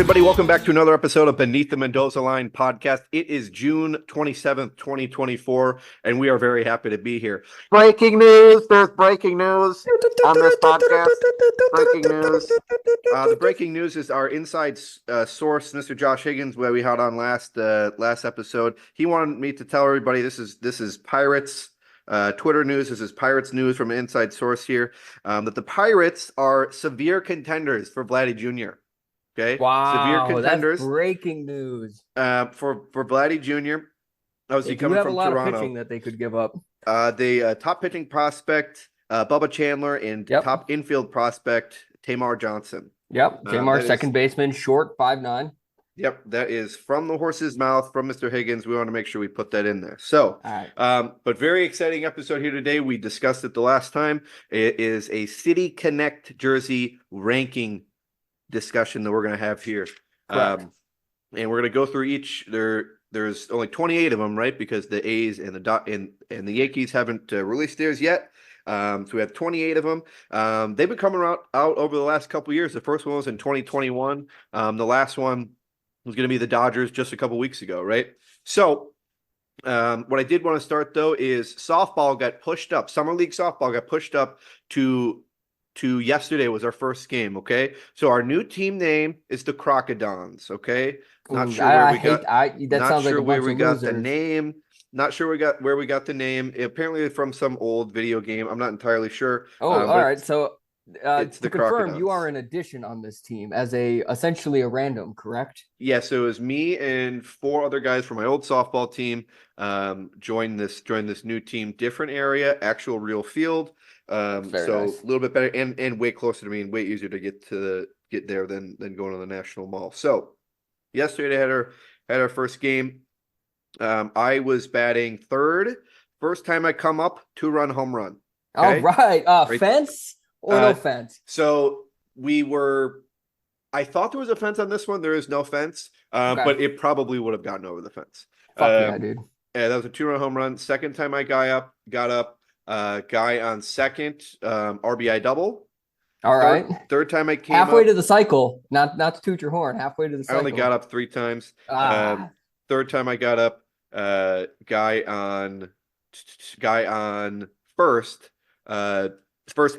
everybody. Welcome back to another episode of Beneath the Mendoza Line podcast. It is June 27th, 2024, and we are very happy to be here. Breaking news! There's breaking news on this podcast. Breaking news. The breaking news is our inside source, Mr. Josh Higgins, where we had on last episode. He wanted me to tell everybody this is Pirates Twitter news. This is Pirates news from an inside source here, that the Pirates are severe contenders for Vladdy Jr. Okay. Wow, severe contenders. That's breaking news. For Vladdy Jr. Obviously coming from Toronto. They do have a lot of pitching that they could give up. The top pitching prospect, Bubba Chandler, and top infield prospect, Tamar Johnson. Yep, Tamar, second baseman, short, 5'9". Yep, that is from the horse's mouth from Mr. Higgins. We want to make sure we put that in there. So, but very exciting episode here today. We discussed it the last time. It is a City Connect jersey ranking discussion that we're going to have here. And we're going to go through each. There's only 28 of them, right? Because the A's and the Yankees haven't released theirs yet. So we have 28 of them. They've been coming out over the last couple of years. The first one was in 2021. The last one was going to be the Dodgers just a couple weeks ago, right? So what I did want to start, though, is softball got pushed up. Summer League softball got pushed up to yesterday was our first game, okay? So our new team name is the Crocodons, okay? Not sure where we got the name. Not sure where we got the name. Apparently from some old video game. I'm not entirely sure. All right. So to confirm, you are an addition on this team as essentially a random, correct? Yeah, so it was me and 4 other guys from my old softball team joined this new team, different area, actual real field. Nice. A little bit better and way closer to me and way easier to get there than going to the National Mall. So yesterday had our first game. I was batting third. First time I come up, 2-run home run. Okay? All right. Fence or no fence? So I thought there was a fence on this one. There is no fence, but it probably would have gotten over the fence. Fuck yeah, dude. Yeah, that was a 2-run home run. Second time I got up. Guy on second, RBI double. All right. Third time I came halfway up, to the cycle. Not to toot your horn. Halfway to the cycle. I only got up 3 times. Third time I got up, guy on first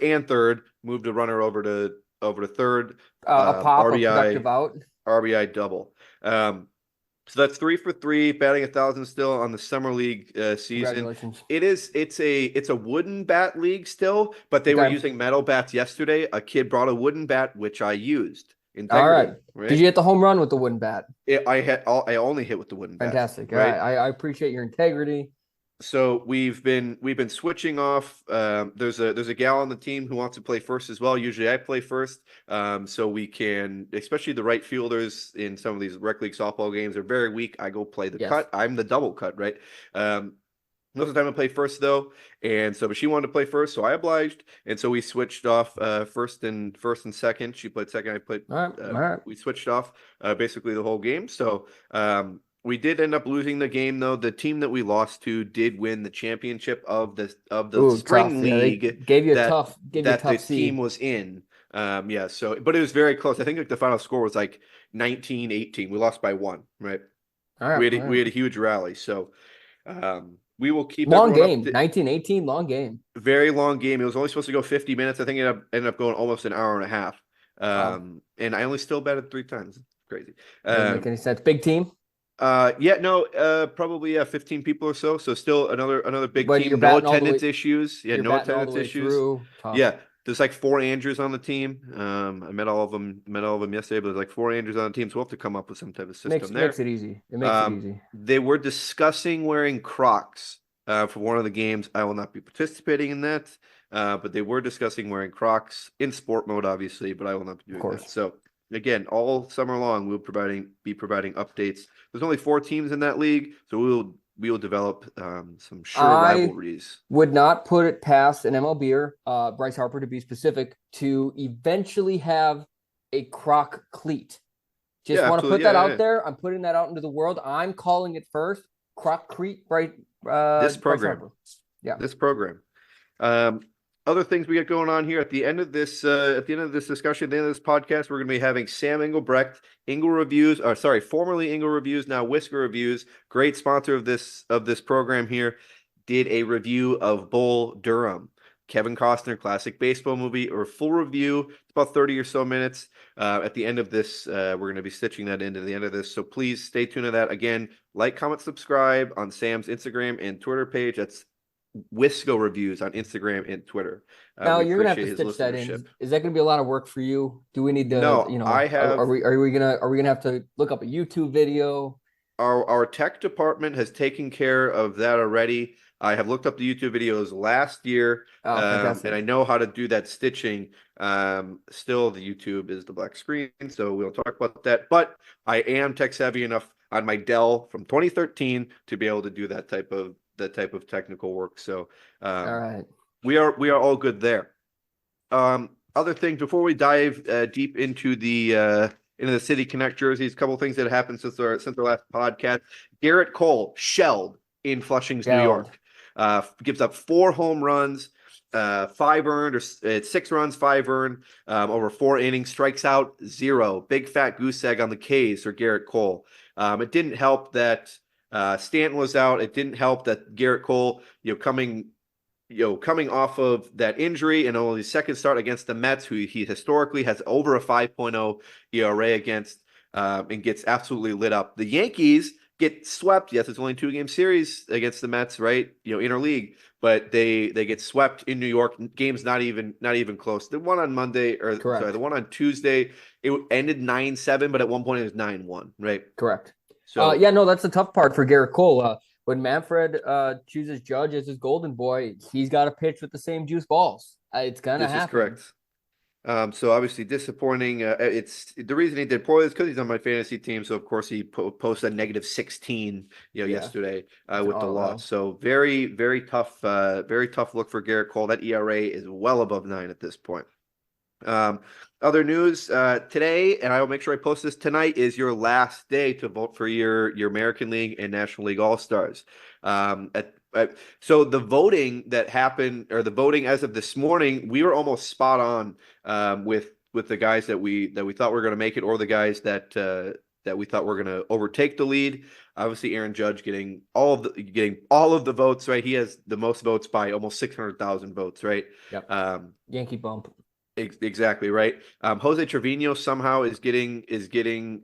and third, moved a runner over to third. A pop, RBI, a productive out. RBI double. So that's 3 for 3, batting 1,000 still on the summer league season. Congratulations. It's a wooden bat league still, but they were using metal bats yesterday. A kid brought a wooden bat, which I used. Integrity, all right. Did you hit the home run with the wooden bat? I only hit with the wooden bat. Fantastic. Right? I appreciate your integrity. So we've been switching off. There's a gal on the team who wants to play first as well. Usually I play first, so we can, especially the right fielders in some of these rec league softball games are very weak. I go play the cut. I'm the double cut, right? Most of the time I play first though, but she wanted to play first, so I obliged, and so we switched off first and second. She played second. I played. All right. We switched off basically the whole game. So. We did end up losing the game, though. The team that we lost to did win the championship of the spring league. Yeah, gave you a tough the seed. Team was in. But it was very close. I think the final score was like 19-18. We lost by 1, right? All right. We had a huge rally. So we will keep long game. 19-18, long game. Very long game. It was only supposed to go 50 minutes. I think it ended up going almost an hour and a half. And I only still batted 3 times. Crazy. Doesn't make any sense. Big team. Probably 15 people or so. So still another big team. No attendance issues. Yeah, no attendance issues. Yeah, there's like 4 Andrews on the team. I met all of them yesterday, but there's like 4 Andrews on the team, so we'll have to come up with some type of system there. Makes it easy. It makes it easy. They were discussing wearing Crocs for one of the games. I will not be participating in that. But they were discussing wearing Crocs in sport mode, obviously, but I will not be doing that. So again, all summer long, we'll be providing updates. There's only 4 teams in that league, so we will develop some rivalries. Would not put it past an MLBer, Bryce Harper to be specific, to eventually have a Croc cleat. Just want to put that out there. I'm putting that out into the world. I'm calling it first. Croc cleat, right? This program. Yeah. This program. other things we got going on here at the end of this discussion, at the end of this podcast, we're going to be having Sam Engelbrecht, formerly Engel Reviews, now Whisker Reviews, great sponsor of this program here, did a review of Bull Durham. Kevin Costner classic baseball movie, or full review. It's about 30 or so minutes. At the end of this, we're going to be stitching that into the end of this. So please stay tuned to that. Again, like, comment, subscribe on Sam's Instagram and Twitter page. That's Wisco Reviews on Instagram and Twitter. Now you're gonna have to stitch that in. Is that gonna be a lot of work for you? Do we need to? No, I have. Are we gonna have to look up a YouTube video? Our tech department has taken care of that already. I have looked up the YouTube videos last year, and I know how to do that stitching. Still, the YouTube is the black screen, so we'll talk about that. But I am tech savvy enough on my Dell from 2013 to be able to do that type of technical work. So, all right, we are all good there. Other things before we dive deep into the City Connect jerseys, a couple of things that happened since our last podcast. Gerrit Cole shelled in Flushing's, New York. Gives up 4 home runs, 5 earned, or 6 runs, 5 earned, over 4 innings, strikes out 0. Big fat goose egg on the K's for Gerrit Cole. It didn't help that Stanton was out. It didn't help that Gerrit Cole, coming off of that injury and only second start against the Mets, who he historically has over a 5.0 ERA against, and gets absolutely lit up. The Yankees get swept. Yes, it's only a 2-game series against the Mets, right? Interleague, but they get swept in New York. Game's not even close. The one on Monday, the one on Tuesday, it ended 9-7, but at one point it was 9-1, right? Correct. So that's the tough part for Gerrit Cole. When Manfred chooses Judge as his golden boy, he's got to pitch with the same juice balls. It's gonna happen. This is correct. So obviously disappointing. It's the reason he did poorly is because he's on my fantasy team. So of course he posted a -16, yesterday with the loss. So very, very tough look for Gerrit Cole. That ERA is well above 9 at this point. Other news today, and I will make sure I post this tonight, is your last day to vote for your American League and National League All-Stars. So the voting that happened, or the voting as of this morning, we were almost spot on with the guys that we thought were going to make it, or the guys that we thought were going to overtake the lead. Obviously, Aaron Judge getting all of the votes, right? He has the most votes by almost 600,000 votes, right? Yep. Yankee bump. Exactly right. Jose Trevino somehow is getting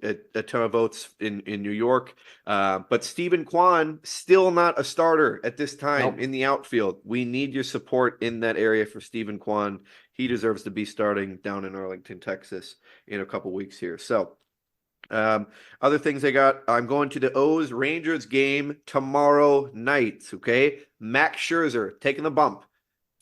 a ton of votes in New York, but Stephen Kwan still not a starter at this time in the outfield. We need your support in that area for Stephen Kwan. He deserves to be starting down in Arlington, Texas, in a couple weeks here. So, other things I got. I'm going to the O's Rangers game tomorrow night. Okay, Max Scherzer taking the bump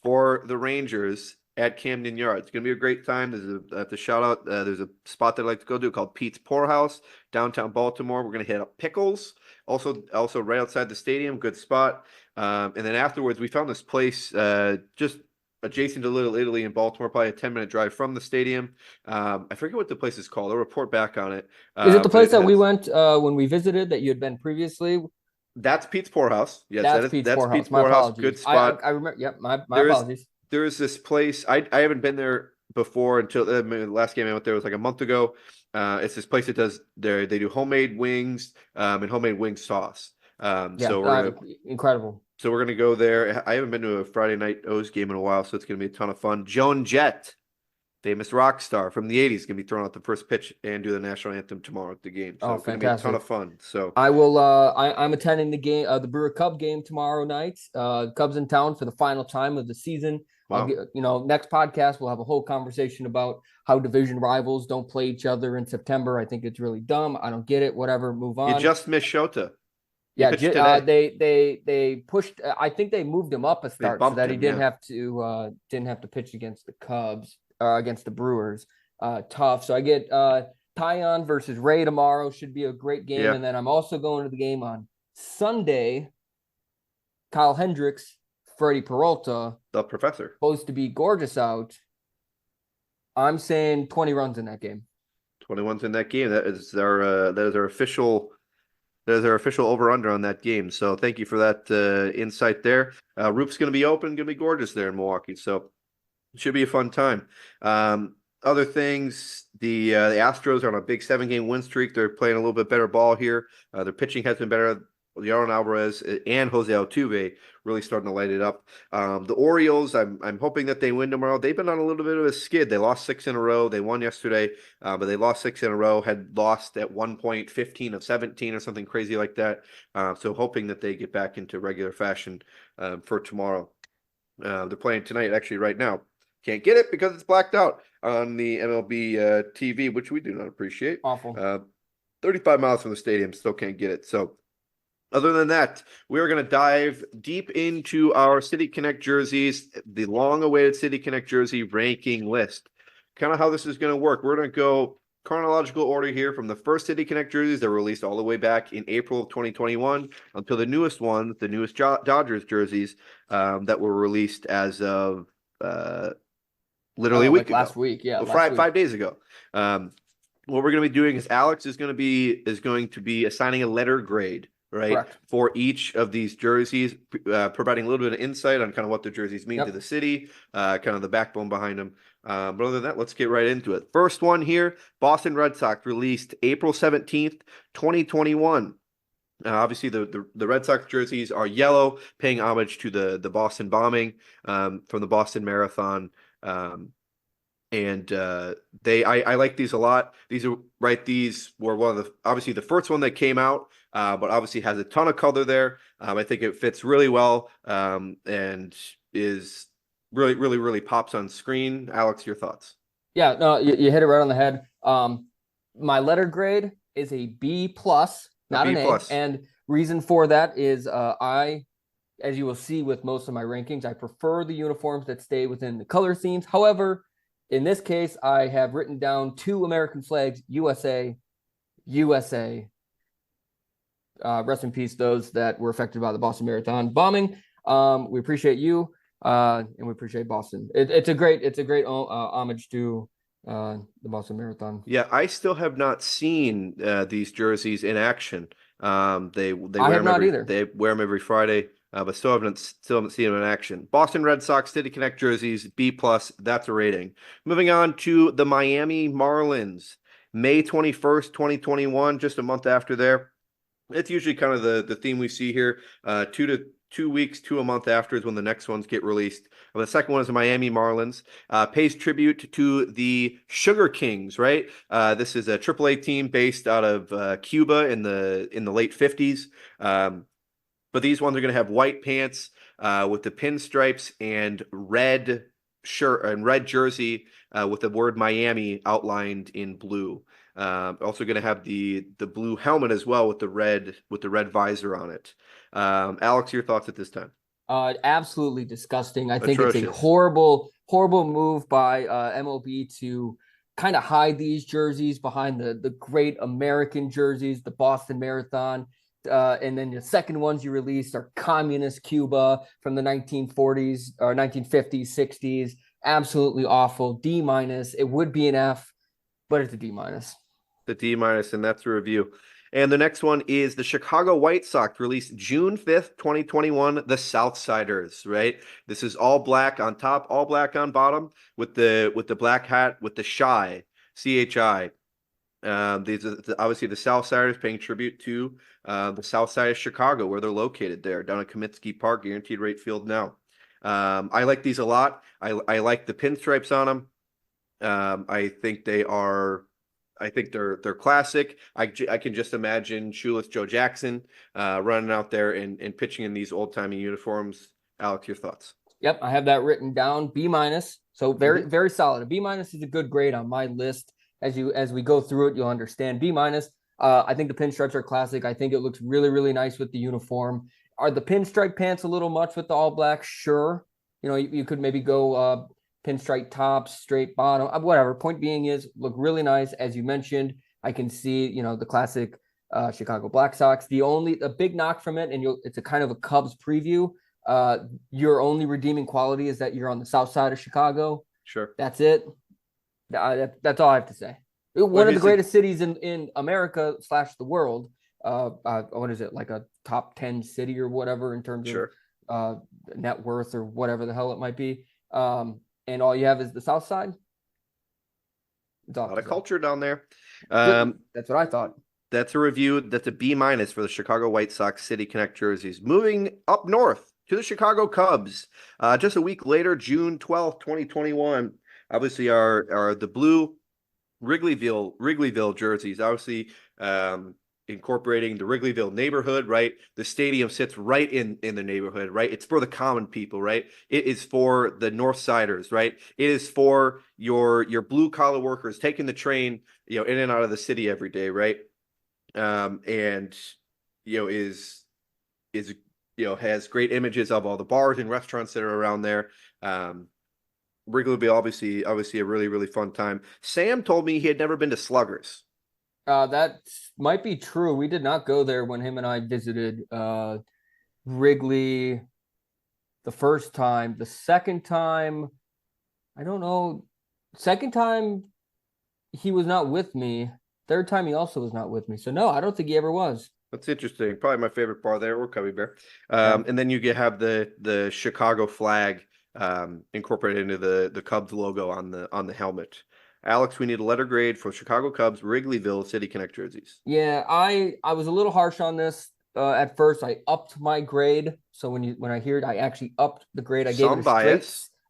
for the Rangers at Camden Yards. It's going to be a great time. There's a shout out. There's a spot that I like to go to called Pete's Poorhouse, downtown Baltimore. We're going to hit up Pickles, also right outside the stadium. Good spot. And then afterwards, we found this place just adjacent to Little Italy in Baltimore, probably a 10-minute drive from the stadium. I forget what the place is called. I'll report back on it. Is it the place that we went when we visited that you had been previously? That's Pete's Poorhouse. Yes, that's Pete's Poorhouse. Good spot. I remember. Yep, my apologies. There is this place. I haven't been there before until the last game I went there was like a month ago. It's this place that they do homemade wings and homemade wing sauce. Incredible. So we're gonna go there. I haven't been to a Friday night O's game in a while, so it's gonna be a ton of fun. Joan Jett, famous rock star from the 80s, is gonna be throwing out the first pitch and do the national anthem tomorrow at the game. So it's gonna be a ton of fun. So I will I'm attending the game, the Brewer Cub game tomorrow night. Cubs in town for the final time of the season. Wow. Next podcast we'll have a whole conversation about how division rivals don't play each other in September. I think it's really dumb. I don't get it. Whatever, move on. You just missed Shota. Yeah, they pushed. I think they moved him up a start so that he didn't have to pitch against the Cubs or against the Brewers. Tough. So I get Tyon versus Ray tomorrow. Should be a great game. Yeah. And then I'm also going to the game on Sunday. Kyle Hendricks, Freddie Peralta, the professor, supposed to be gorgeous out. I'm saying 20 runs in that game. 21's in that game. That is our official over-under on that game. So thank you for that insight there. Roof's going to be open, going to be gorgeous there in Milwaukee. So Should be a fun time. Other things, the Astros are on a big 7-game win streak. They're playing a little bit better ball here. Their pitching has been better. Yaron Alvarez and Jose Altuve really starting to light it up. The Orioles, I'm hoping that they win tomorrow. They've been on a little bit of a skid. They lost 6 in a row. They won yesterday, but they lost 6 in a row. Had lost at one point 15 of 17 or something crazy like that. So hoping that they get back into regular fashion for tomorrow. They're playing tonight, actually, right now. Can't get it because it's blacked out on the MLB TV, which we do not appreciate. Awful. 35 miles from the stadium, still can't get it. So other than that, we are going to dive deep into our City Connect jerseys, the long-awaited City Connect jersey ranking list. Kind of how this is going to work. We're going to go chronological order here from the first City Connect jerseys that were released all the way back in April of 2021 until the newest ones, the newest Dodgers jerseys that were released as of literally a week ago. Last week, yeah. Well, 5 days ago. What we're going to be doing is Alex is going to be assigning a letter grade, right? Correct. For each of these jerseys, providing a little bit of insight on kind of what the jerseys mean to the city, kind of the backbone behind them. But other than that, let's get right into it. First one here, Boston Red Sox, released April 17th, 2021. Obviously, the Red Sox jerseys are yellow, paying homage to the Boston bombing from the Boston Marathon. I like these a lot. These were one of obviously the first one that came out, but obviously has a ton of color there. I think it fits really well, and is really pops on screen. Alex, your thoughts? Yeah, no, you hit it right on the head. My letter grade is a B+, not an A. And reason for that is as you will see with most of my rankings, I prefer the uniforms that stay within the color themes. However, in this case, I have written down 2 American flags, USA. Rest in peace, those that were affected by the Boston Marathon bombing. We appreciate you, and we appreciate Boston. It's a great homage to the Boston Marathon. Yeah, I still have not seen these jerseys in action. They wear them either. They wear them every Friday. But still haven't seen them in action. Boston Red Sox City Connect jerseys, B+. That's a rating. Moving on to the Miami Marlins, May 21st, 2021, just a month after there. It's usually kind of the theme we see here. 2 weeks to a month after is when the next ones get released. The second one is the Miami Marlins. Pays tribute to the Sugar Kings, right? This is a AAA team based out of Cuba in the late 50s. But these ones are going to have white pants with the pinstripes and red shirt and red jersey with the word Miami outlined in blue. Also going to have the blue helmet as well with the red visor on it. Alex, your thoughts at this time? Absolutely disgusting. I think it's a horrible move by MLB to kind of hide these jerseys behind the great American jerseys, the Boston Marathon. And then the second ones you released are communist Cuba from the 1940s or 1950s, 60s. Absolutely awful. D-. It would be an F, but it's a D-. The D-, and that's the review. And the next one is the Chicago White Sox, released June 5th, 2021, the Southsiders, right? This is all black on top, all black on bottom, with the black hat, with the Chi, C-H-I. These are obviously the Southsiders, paying tribute to the South Side of Chicago, where they're located there, down at Comiskey Park, Guaranteed Rate Field now. I like these a lot. I like the pinstripes on them. I think they're classic. I can just imagine shoeless Joe Jackson running out there and pitching in these old-timey uniforms. Alex, your thoughts? Yep, I have that written down, B-. So very solid. A B- is a good grade on my list. As we go through it, you'll understand. B-. I think the pinstripes are classic. I think it looks really nice with the uniform. Are the pinstripe pants a little much with the all black? Sure. You could maybe go pinstripe tops, straight bottom, whatever. Point being is, look really nice. As you mentioned, I can see, the classic Chicago Black Sox. A big knock from it, and it's a kind of a Cubs preview. Your only redeeming quality is that you're on the south side of Chicago. Sure. That's it. That's all I have to say. One of the greatest cities in America / the world. What is it, like a top 10 city or whatever in terms of net worth or whatever the hell it might be. and all you have is the South Side. A lot of culture down there. That's what I thought. That's a review. That's a B- for the Chicago White Sox City Connect jerseys. Moving up north to the Chicago Cubs. Just a week later, June 12th, 2021. Obviously, the blue Wrigleyville jerseys. Obviously, incorporating the Wrigleyville neighborhood, right? The stadium sits right in the neighborhood, right? It's for the common people, right? It is for the North Siders, right? It is for your blue collar workers taking the train, in and out of the city every day, right? And is has great images of all the bars and restaurants that are around there. Wrigleyville, obviously a really, really fun time. Sam told me he had never been to Sluggers. That might be true. We did not go there when him and I visited Wrigley the first time. The second time, I don't know. Second time, he was not with me. Third time, he also was not with me. So, no, I don't think he ever was. That's interesting. Probably my favorite bar there, or Cubby Bear. And then you have the Chicago flag incorporated into the Cubs logo on the helmet. Alex, we need a letter grade for Chicago Cubs Wrigleyville City Connect jerseys. Yeah, I was a little harsh on this at first. I upped my grade. So when I hear it, I actually upped the grade. I gave it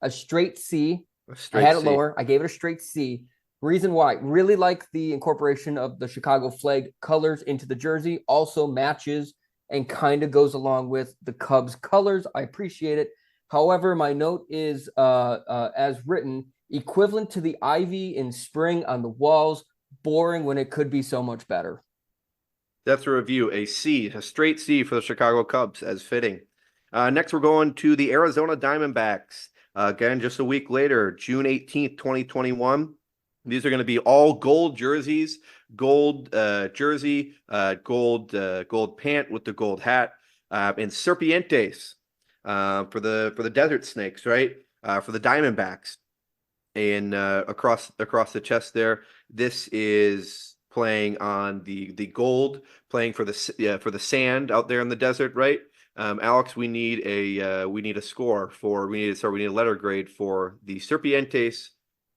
a straight C. I had it lower. I gave it a straight C. Reason why: really like the incorporation of the Chicago flag colors into the jersey. Also matches and kind of goes along with the Cubs colors. I appreciate it. However, my note is as written. Equivalent to the ivy in spring on the walls, boring when it could be so much better. That's a review, a straight C for the Chicago Cubs, as fitting. Next, we're going to the Arizona Diamondbacks. Again, just a week later, June 18th, 2021. These are going to be all gold jerseys, gold jersey, gold pant with the gold hat, and serpientes for the Desert Snakes, right? For the Diamondbacks. And across the chest there, this is playing on the gold, playing for the sand out there in the desert, right? Alex, we need a letter grade for the Serpientes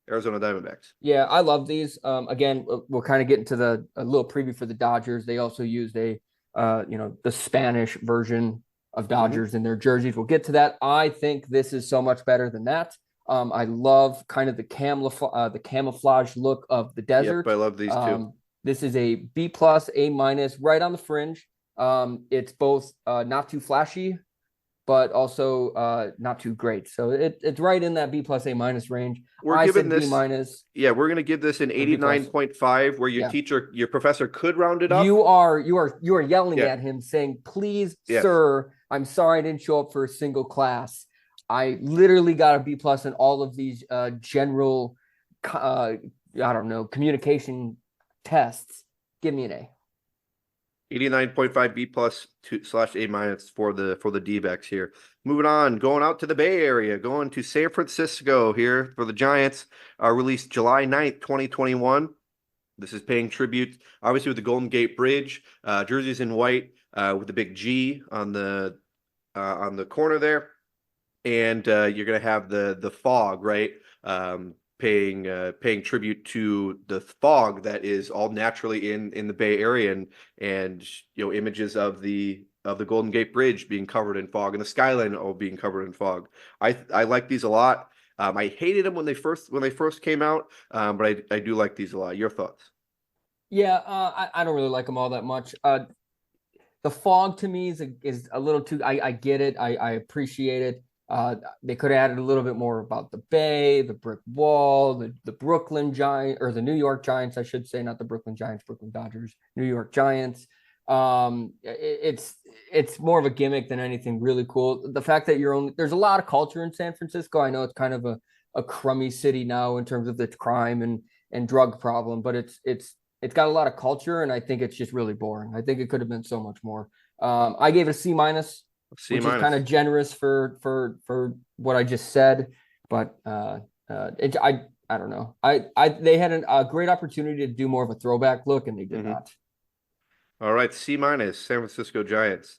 Arizona Diamondbacks. Yeah, I love these. Again, we're kind of getting to a little preview for the Dodgers. They also used the Spanish version of Dodgers in their jerseys. We'll get to that. I think this is so much better than that. I love kind of the camouflage look of the desert. Yep, I love these too. This is a B+, A-, right on the fringe. It's both not too flashy, but also not too great. So it's right in that B+, A- range. We're giving this B-. Yeah, we're gonna give this an 89.5, where your professor could round it up. You are yelling at him saying, "Please, sir, I'm sorry I didn't show up for a single class." I literally got a B+ in all of these general, communication tests. Give me an A. 89.5 B+/A- for the D-backs here. Moving on, going out to the Bay Area, going to San Francisco here for the Giants. Released July 9th, 2021. This is paying tribute, obviously, with the Golden Gate Bridge. Jerseys in white with the big G on the corner there. And you're going to have the fog, right? Paying tribute to the fog that is all naturally in the Bay Area, and images of the Golden Gate Bridge being covered in fog and the skyline all being covered in fog. I like these a lot. I hated them when they first came out, but I do like these a lot. Your thoughts? Yeah, I don't really like them all that much. The fog to me is a little too. I get it. I appreciate it. They could have added a little bit more about the Bay, the brick wall, the Brooklyn Giants, or the New York Giants, I should say, not the Brooklyn Giants, Brooklyn Dodgers, New York Giants. It's more of a gimmick than anything really cool. The fact that there's a lot of culture in San Francisco. I know it's kind of a crummy city now in terms of the crime and drug problem, but it's got a lot of culture, and I think it's just really boring. I think it could have been so much more. I gave it a C-, which is kind of generous for what I just said, but I don't know. They had a great opportunity to do more of a throwback look, and they did not. All right, C-, San Francisco Giants.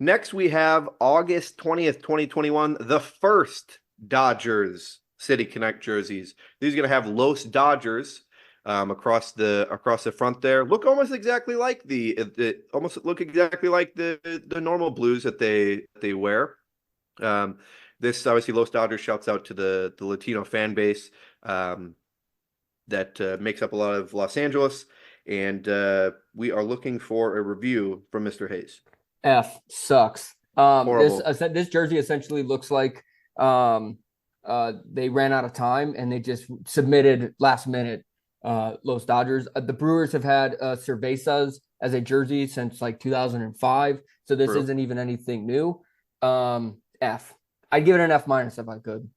Next, we have August 20th, 2021, the first Dodgers City Connect jerseys. These are going to have Los Dodgers across the front there. Look almost exactly like the normal blues that they wear. This obviously Los Dodgers shouts out to the Latino fan base that makes up a lot of Los Angeles, and we are looking for a review from Mr. Hayes. F sucks. Horrible. This jersey essentially looks like they ran out of time and they just submitted last minute Los Dodgers. The Brewers have had Cervezas as a jersey since like 2005, so this isn't even anything new. F. I'd give it an F- if I could.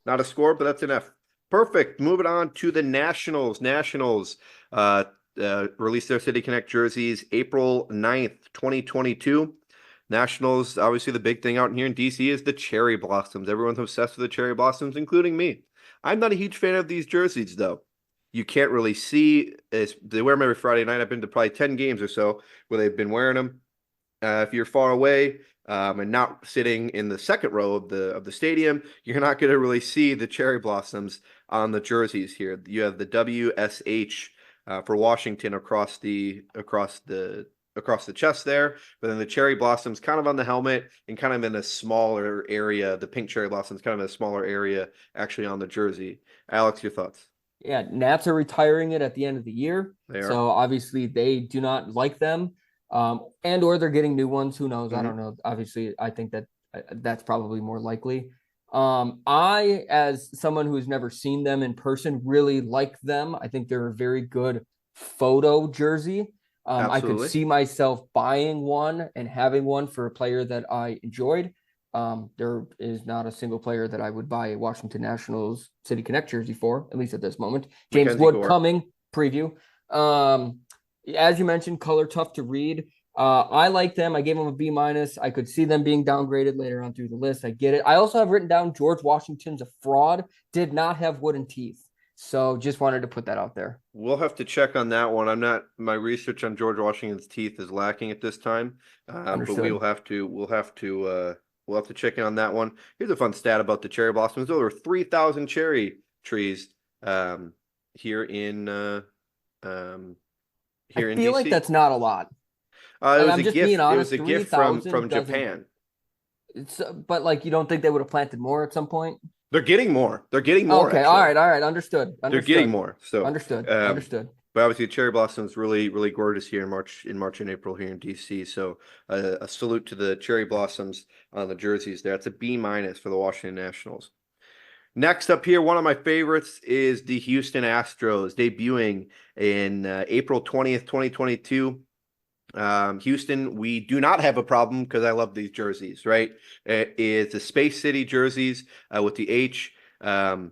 Not a score, but that's an F. Perfect. Moving on to the Nationals. Nationals released their City Connect jerseys April 9th, 2022. Nationals, obviously the big thing out here in DC is the cherry blossoms. Everyone's obsessed with the cherry blossoms, including me. I'm not a huge fan of these jerseys, though. You can't really see. They wear them every Friday night. I've been to probably 10 games or so where they've been wearing them. If you're far away and not sitting in the second row of the stadium, you're not going to really see the cherry blossoms on the jerseys here. You have the WSH for Washington across the chest there, but then the cherry blossoms kind of on the helmet and kind of in a smaller area. The pink cherry blossoms kind of in a smaller area actually on the jersey. Alex, your thoughts? Yeah, Nats are retiring it at the end of the year, so obviously they do not like them. And or they're getting new ones. Who knows? I don't know. Obviously, I think that's probably more likely. I, as someone who's never seen them in person, really like them. I think they're a very good photo jersey. I could see myself buying one and having one for a player that I enjoyed. There is not a single player that I would buy a Washington Nationals City Connect jersey for, at least at this moment. James Wood coming preview. As you mentioned, color tough to read. I like them. I gave them a B-. I could see them being downgraded later on through the list. I get it. I also have written down George Washington's a fraud. Did not have wooden teeth. So just wanted to put that out there. We'll have to check on that one. My research on George Washington's teeth is lacking at this time. But we'll have to check in on that one. Here's a fun stat about the cherry blossoms. Over 3,000 cherry trees here in I feel like that's not a lot. It was a gift. It was a gift from Japan. But like, you don't think they would have planted more at some point? They're getting more. Okay, actually. All right. Understood. They're getting more. So understood. But obviously, cherry blossoms really, really gorgeous here in March and April here in DC. So a salute to the cherry blossoms on the jerseys there. That's a B- for the Washington Nationals. Next up here, one of my favorites is the Houston Astros debuting in April 20th, 2022. Houston, we do not have a problem because I love these jerseys, right? It's the Space City jerseys with the H and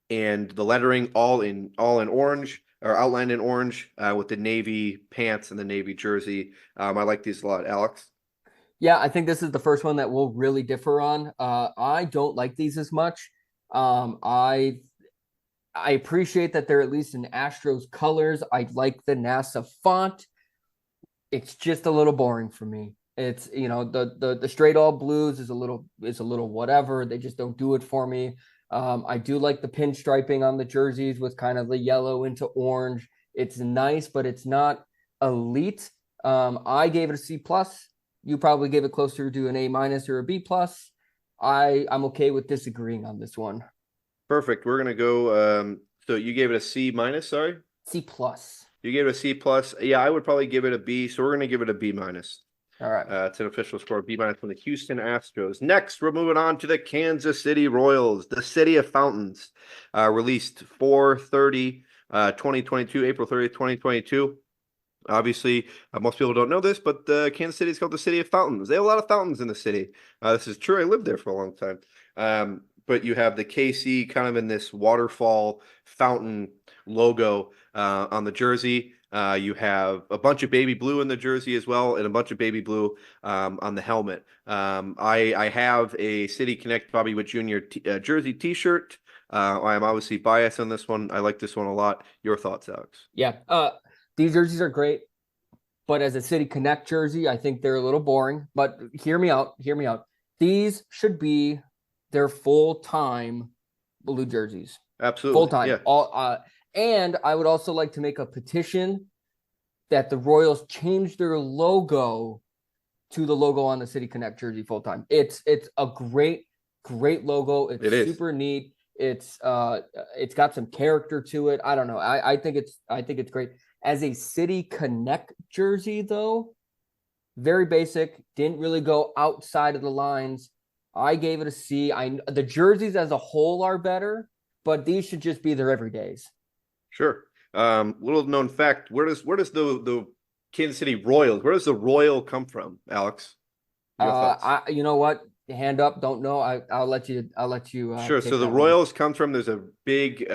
the lettering all in orange or outlined in orange with the navy pants and the navy jersey. I like these a lot. Alex? Yeah, I think this is the first one that we'll really differ on. I don't like these as much. I appreciate that they're at least in Astros colors. I like the NASA font. It's just a little boring for me. It's, the straight all blues is a little whatever. They just don't do it for me. I do like the pinstriping on the jerseys with kind of the yellow into orange. It's nice, but it's not elite. I gave it a C+. You probably gave it closer to an A- or a B+. I'm okay with disagreeing on this one. Perfect. We're gonna go. So you gave it a C-, sorry? C+. You gave it a C+. Yeah, I would probably give it a B. So we're gonna give it a B-. All right. It's an official score, B- from the Houston Astros. Next, we're moving on to the Kansas City Royals, the City of Fountains, released 4/30, 2022, April 30th, 2022. Obviously, most people don't know this, but Kansas City is called the City of Fountains. They have a lot of fountains in the city. This is true. I lived there for a long time. But you have the KC kind of in this waterfall fountain logo on the jersey. You have a bunch of baby blue in the jersey as well, and a bunch of baby blue on the helmet. I have a City Connect Bobby Witt Jr. Jersey T-shirt. I am obviously biased on this one. I like this one a lot. Your thoughts, Alex? Yeah. These jerseys are great, but as a City Connect jersey, I think they're a little boring. But hear me out. These should be their full-time blue jerseys. Absolutely. Full time. Yeah. And I would also like to make a petition that the Royals change their logo to the logo on the City Connect jersey full time. It's a great logo. It's super neat. It's got some character to it. I don't know. I think it's great. As a City Connect jersey, though, very basic. Didn't really go outside of the lines. I gave it a C. The jerseys as a whole are better, but these should just be their everydays. Sure. Little known fact: where does the Kansas City Royals? Where does the Royal come from, Alex? Your thoughts? You know what? Hand up. Don't know. I'll let you. Sure. So the Royals comes from. There's a big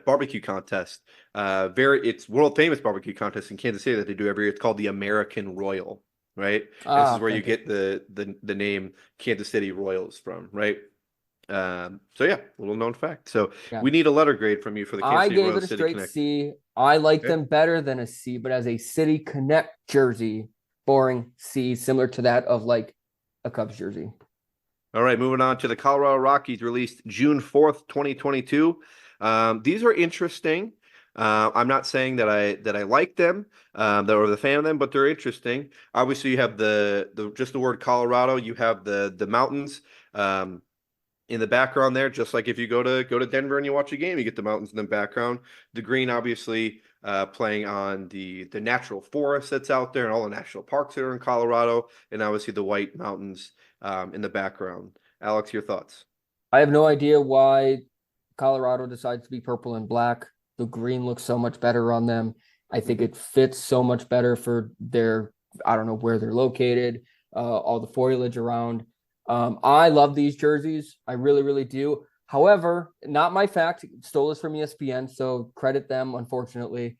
barbecue contest. It's world famous barbecue contest in Kansas City that they do every year. It's called the American Royal. Right. This is where you get the name Kansas City Royals from. Right. So yeah, little known fact. So we need a letter grade from you for the Kansas City Royals. I gave it a straight C. I like them better than a C, but as a City Connect jersey, boring C, similar to that of like a Cubs jersey. All right, moving on to the Colorado Rockies, released June 4th, 2022. These are interesting. I'm not saying that I like them, that or the fan of them, but they're interesting. Obviously, you have the just the word Colorado. You have the mountains in the background there. Just like if you go to Denver and you watch a game, you get the mountains in the background. The green, obviously, playing on the natural forest that's out there and all the national parks that are in Colorado, and obviously the white mountains in the background. Alex, your thoughts? I have no idea why Colorado decides to be purple and black. The green looks so much better on them. I think it fits so much better for I don't know where they're located, all the foliage around. I love these jerseys. I really, really do. However, not my fact. Stole this from ESPN, so credit them, unfortunately.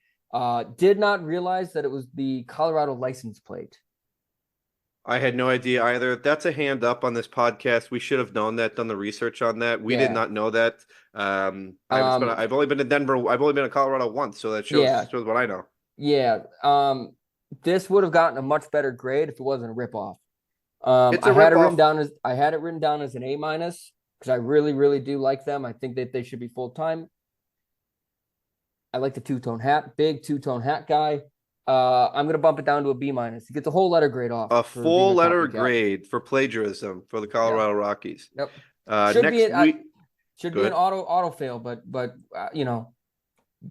Did not realize that it was the Colorado license plate. I had no idea either. That's a hand up on this podcast. We should have known that, done the research on that. We did not know that. I've only been to Denver. I've only been to Colorado once, so that shows what I know. Yeah. This would have gotten a much better grade if it wasn't a ripoff. I had it written down as an A- because I really, really do like them. I think that they should be full time. I like the two-tone hat, big two-tone hat guy. I'm gonna bump it down to a B-. You get the whole letter grade off. A full letter grade for plagiarism for the Colorado Rockies. Yep. Should be an auto fail, but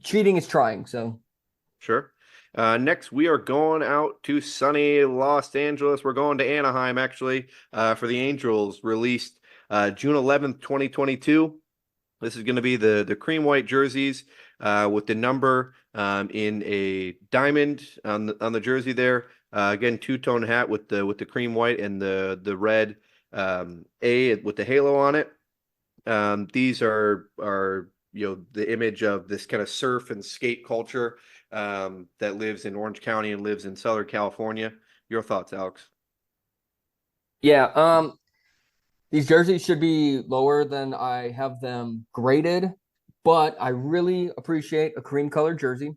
cheating is trying. So sure. Next, we are going out to sunny Los Angeles. We're going to Anaheim, actually, for the Angels, released June 11th, 2022. This is going to be the cream white jerseys with the number in a diamond on the jersey there. Again, two-tone hat with the cream white and the red A with the halo on it. These are the image of this kind of surf and skate culture that lives in Orange County and lives in Southern California. Your thoughts, Alex? Yeah, these jerseys should be lower than I have them graded, but I really appreciate a cream colored jersey,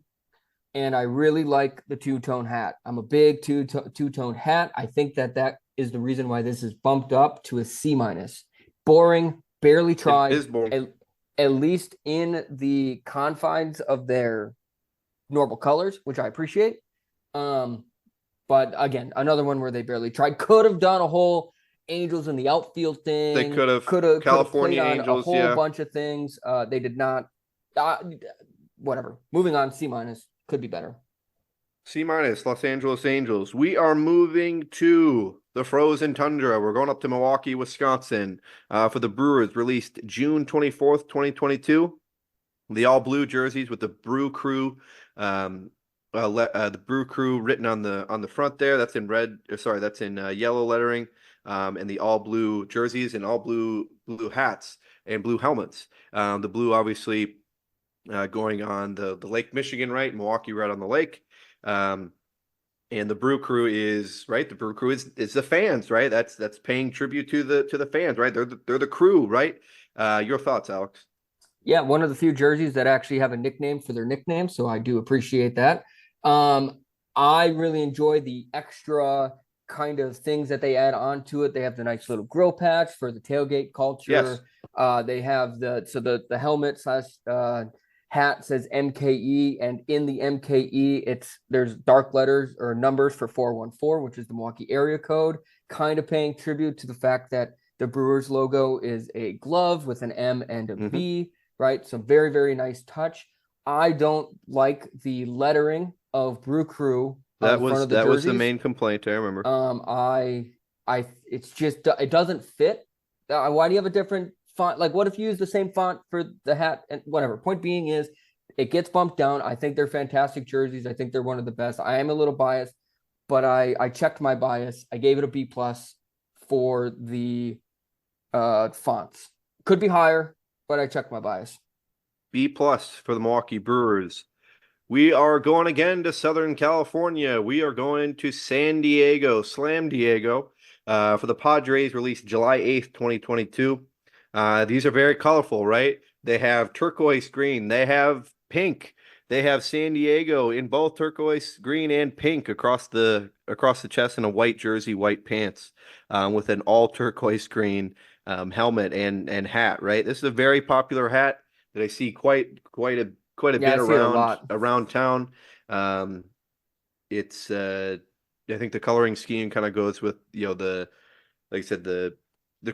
and I really like the two-tone hat. I'm a big two-tone hat. I think that is the reason why this is bumped up to a C-. Boring, barely tried. It is boring. At least in the confines of their normal colors, which I appreciate. But again, another one where they barely tried. Could have done a whole Angels in the outfield thing. They could have California Angels, a whole bunch of things. They did not. Whatever. Moving on. C-. Could be better. C-, Los Angeles Angels. We are moving to the frozen tundra. We're going up to Milwaukee, Wisconsin for the Brewers, released June 24th, 2022. The all blue jerseys with the Brew Crew, the Brew Crew written on the front there. That's in red. Sorry, that's in yellow lettering. And the all blue jerseys and all blue hats and blue helmets. The blue obviously going on the Lake Michigan, right? Milwaukee right on the lake. And the Brew Crew is right. The Brew Crew is the fans, right? That's paying tribute to the fans, right? They're the crew, right? Your thoughts, Alex? Yeah, one of the few jerseys that actually have a nickname for their nickname, so I do appreciate that. I really enjoy the extra kind of things that they add on to it. They have the nice little grill patch for the tailgate culture. Yes. They have the helmet slash hat says MKE, and in the MKE, there's dark letters or numbers for 414, which is the Milwaukee area code, kind of paying tribute to the fact that the Brewers logo is a glove with an M and a B, right? So very, very nice touch. I don't like the lettering of Brew Crew on the front of the jerseys. Was the main complaint, I remember. It's just, it doesn't fit. Why do you have a different font? Like, what if you use the same font for the hat and whatever? Point being is, it gets bumped down. I think they're fantastic jerseys. I think they're one of the best. I am a little biased, but I checked my bias. I gave it a B+ for the fonts. Could be higher, but I checked my bias. B+ for the Milwaukee Brewers. We are going again to Southern California. We are going to San Diego, Slam Diego, for the Padres, released July 8th, 2022. These are very colorful, right? They have turquoise green. They have pink. They have San Diego in both turquoise green and pink across the chest, and a white jersey, white pants, with an all turquoise green helmet and hat, right? This is a very popular hat that I see quite a bit around town. It's I think the coloring scheme kind of goes with, like I said, the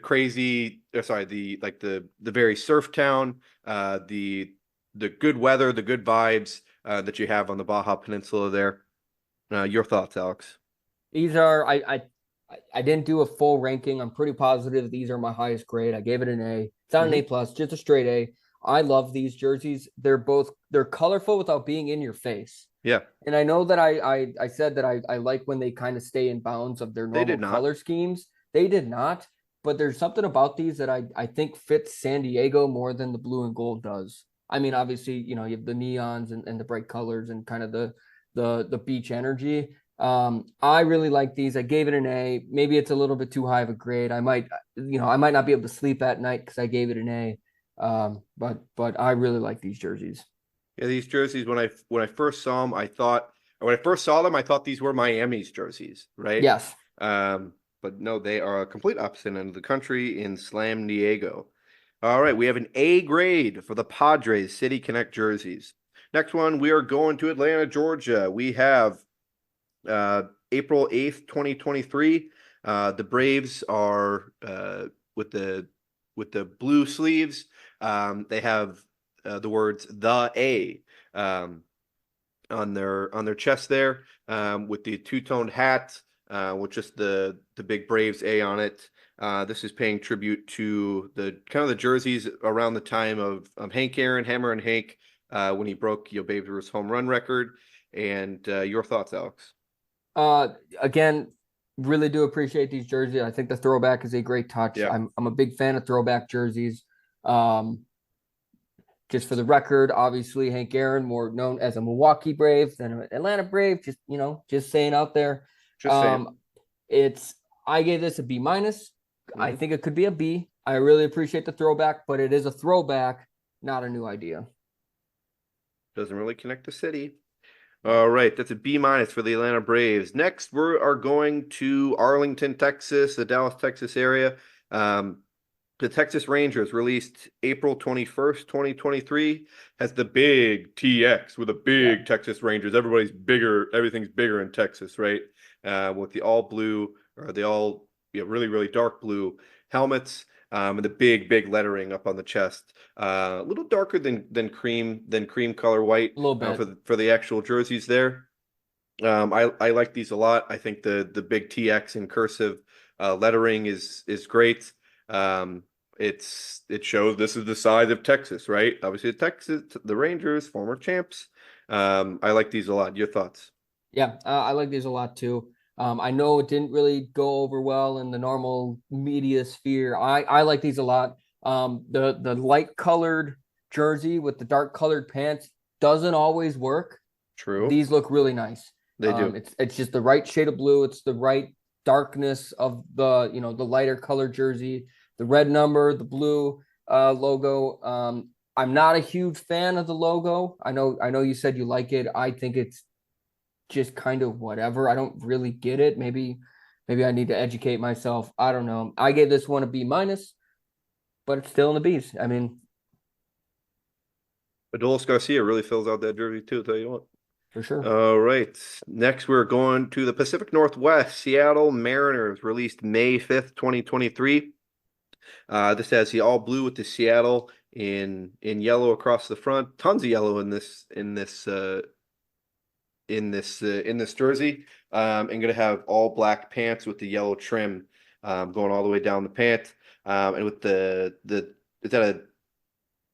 crazy, the very surf town, the good weather, the good vibes that you have on the Baja Peninsula there. Your thoughts, Alex? These are, I didn't do a full ranking. I'm pretty positive these are my highest grade. I gave it an A. It's not an A+, just a straight A. I love these jerseys. They're colorful without being in your face. Yeah. And I know that I said that I like when they kind of stay in bounds of their normal color schemes. They did not, but there's something about these that I think fits San Diego more than the blue and gold does. I mean, obviously, you have the neons and the bright colors and kind of the beach energy. I really like these. I gave it an A. Maybe it's a little bit too high of a grade. I might not be able to sleep at night because I gave it an A. But I really like these jerseys. Yeah, these jerseys, when I first saw them, I thought these were Miami's jerseys, right? Yes. But no, they are a complete opposite end of the country in Slam Diego. All right, we have an A grade for the Padres City Connect jerseys. Next one, we are going to Atlanta, Georgia. We have April 8th, 2023. The Braves are with the blue sleeves. They have the words "the A" on their chest there, with the two-toned hat, with just the big Braves A on it. This is paying tribute to the jerseys around the time of Hank Aaron, Hammer and Hank, when he broke Babe Ruth's home run record. And your thoughts, Alex? Again, really do appreciate these jerseys. I think the throwback is a great touch. Yeah. I'm a big fan of throwback jerseys. Just for the record, obviously Hank Aaron, more known as a Milwaukee Brave than an Atlanta Brave. Just saying out there. I gave this a B-. I think it could be a B. I really appreciate the throwback, but it is a throwback, not a new idea. Doesn't really connect the city. All right, that's a B- for the Atlanta Braves. Next, we are going to Arlington, Texas, the Dallas, Texas area. The Texas Rangers, released April 21st, 2023, has the big TX with a big Texas Rangers. Everybody's bigger. Everything's bigger in Texas, right? With the all blue, or the all really, really dark blue helmets, and the big lettering up on the chest. A little darker than cream color white, a little bit, for the actual jerseys there. I like these a lot. I think the big TX in cursive lettering is great. It shows this is the size of Texas, right? Obviously, the Rangers, former champs. I like these a lot. Your thoughts? Yeah, I like these a lot too. I know it didn't really go over well in the normal media sphere. I like these a lot. The light colored jersey with the dark colored pants doesn't always work. True. These look really nice. They do. It's just the right shade of blue. It's the right darkness of the lighter colored jersey, the red number, the blue logo. I'm not a huge fan of the logo. I know you said you like it. I think it's just kind of whatever. I don't really get it. Maybe Maybe I need to educate myself. I don't know. I gave this one a B minus, but it's still in the B's. I mean, Adolis Garcia really fills out that jersey too, tell you what. for sure. All right. Next, we're going to the Pacific Northwest. Seattle Mariners released May 5th, 2023. This has the all blue with the Seattle in yellow across the front. Tons of yellow in this jersey. And going to have all black pants with the yellow trim going all the way down the pant. And with the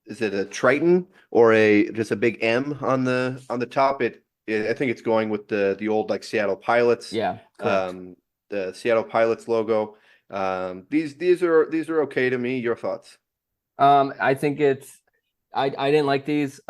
is it a Triton or just a big M on the top? I think it's going with the old like Seattle Pilots. Yeah, correct. The Seattle Pilots logo. These are okay to me. Your thoughts? I think I didn't like these.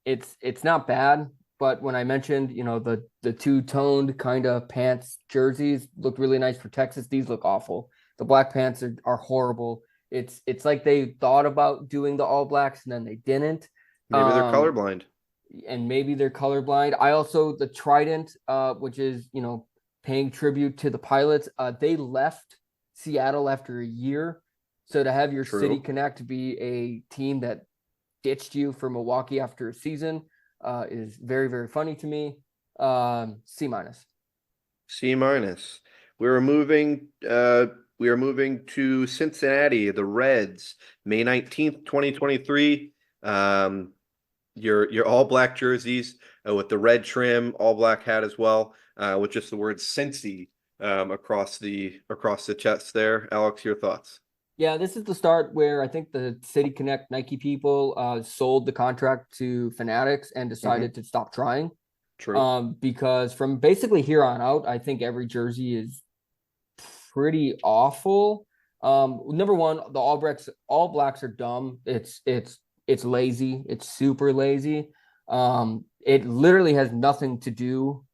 It's not bad, but when I mentioned, the two-toned kind of pants jerseys look really nice for Texas, these look awful. The black pants are horrible. It's like they thought about doing the all blacks and then they didn't. Maybe they're colorblind. And maybe they're colorblind. I also the Trident, which is paying tribute to the Pilots. They left Seattle after a year, so to have your City Connect be a team that ditched you for Milwaukee after a season is very, very funny to me. C minus. C minus. We are moving to Cincinnati, the Reds, May 19th, 2023. Your all black jerseys with the red trim, all black hat as well, with just the word Cincy across the chest there. Alex, your thoughts? Yeah, this is the start where I think the City Connect Nike people sold the contract to Fanatics and decided to stop trying. True. Because from basically here on out, I think every jersey is pretty awful. Number one, the all blacks are dumb. It's lazy. It's super lazy. It literally has nothing to do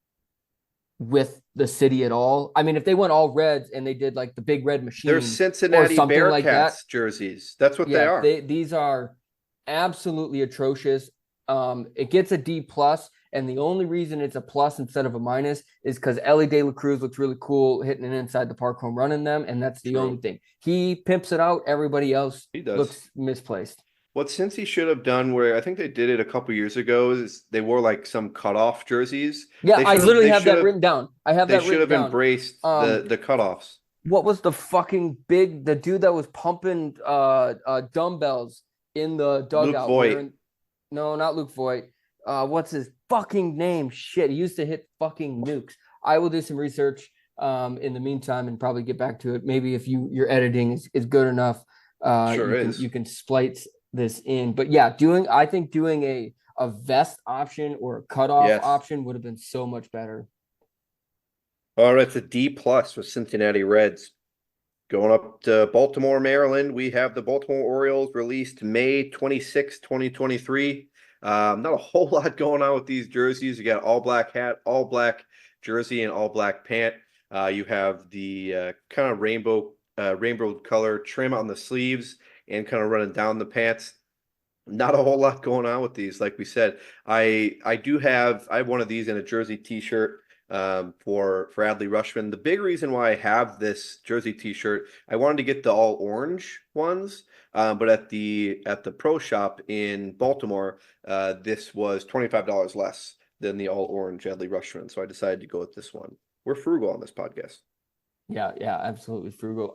with the city at all. I mean, if they went all reds and they did like the big red machine, they're Cincinnati or something Bearcats like that, jerseys. That's what they are. These are absolutely atrocious. It gets a D plus, and the only reason it's a plus instead of a minus is because Ellie De La Cruz looks really cool hitting an inside the park home run in them, and that's the only thing. He pimps it out. Everybody else looks misplaced. What Cincy should have done, where I think they did it a couple years ago, is they wore like some cutoff jerseys. Yeah, I literally have that written down. I have that written down. They should have embraced the cutoffs. What was the dude that was pumping dumbbells in the dugout? Luke Voigt. No, not Luke Voigt. What's his fucking name? Shit, he used to hit fucking nukes. I will do some research in the meantime and probably get back to it. Maybe if your editing is good enough, you can splice this in. But yeah, I think doing a vest option or a cutoff option would have been so much better. All right, it's a D plus with Cincinnati Reds. Going up to Baltimore, Maryland, we have the Baltimore Orioles released May 26, 2023. Not a whole lot going on with these jerseys. You got all black hat, all black jersey, and all black pant. You have the kind of rainbow color trim on the sleeves and kind of running down the pants. Not a whole lot going on with these. Like we said, I have one of these in a jersey t-shirt for Adley Rutschman. The big reason why I have this jersey t-shirt, I wanted to get the all orange ones, but at the pro shop in Baltimore, this was $25 less than the all orange Adley Rutschman. So I decided to go with this one. We're frugal on this podcast. Yeah, absolutely frugal.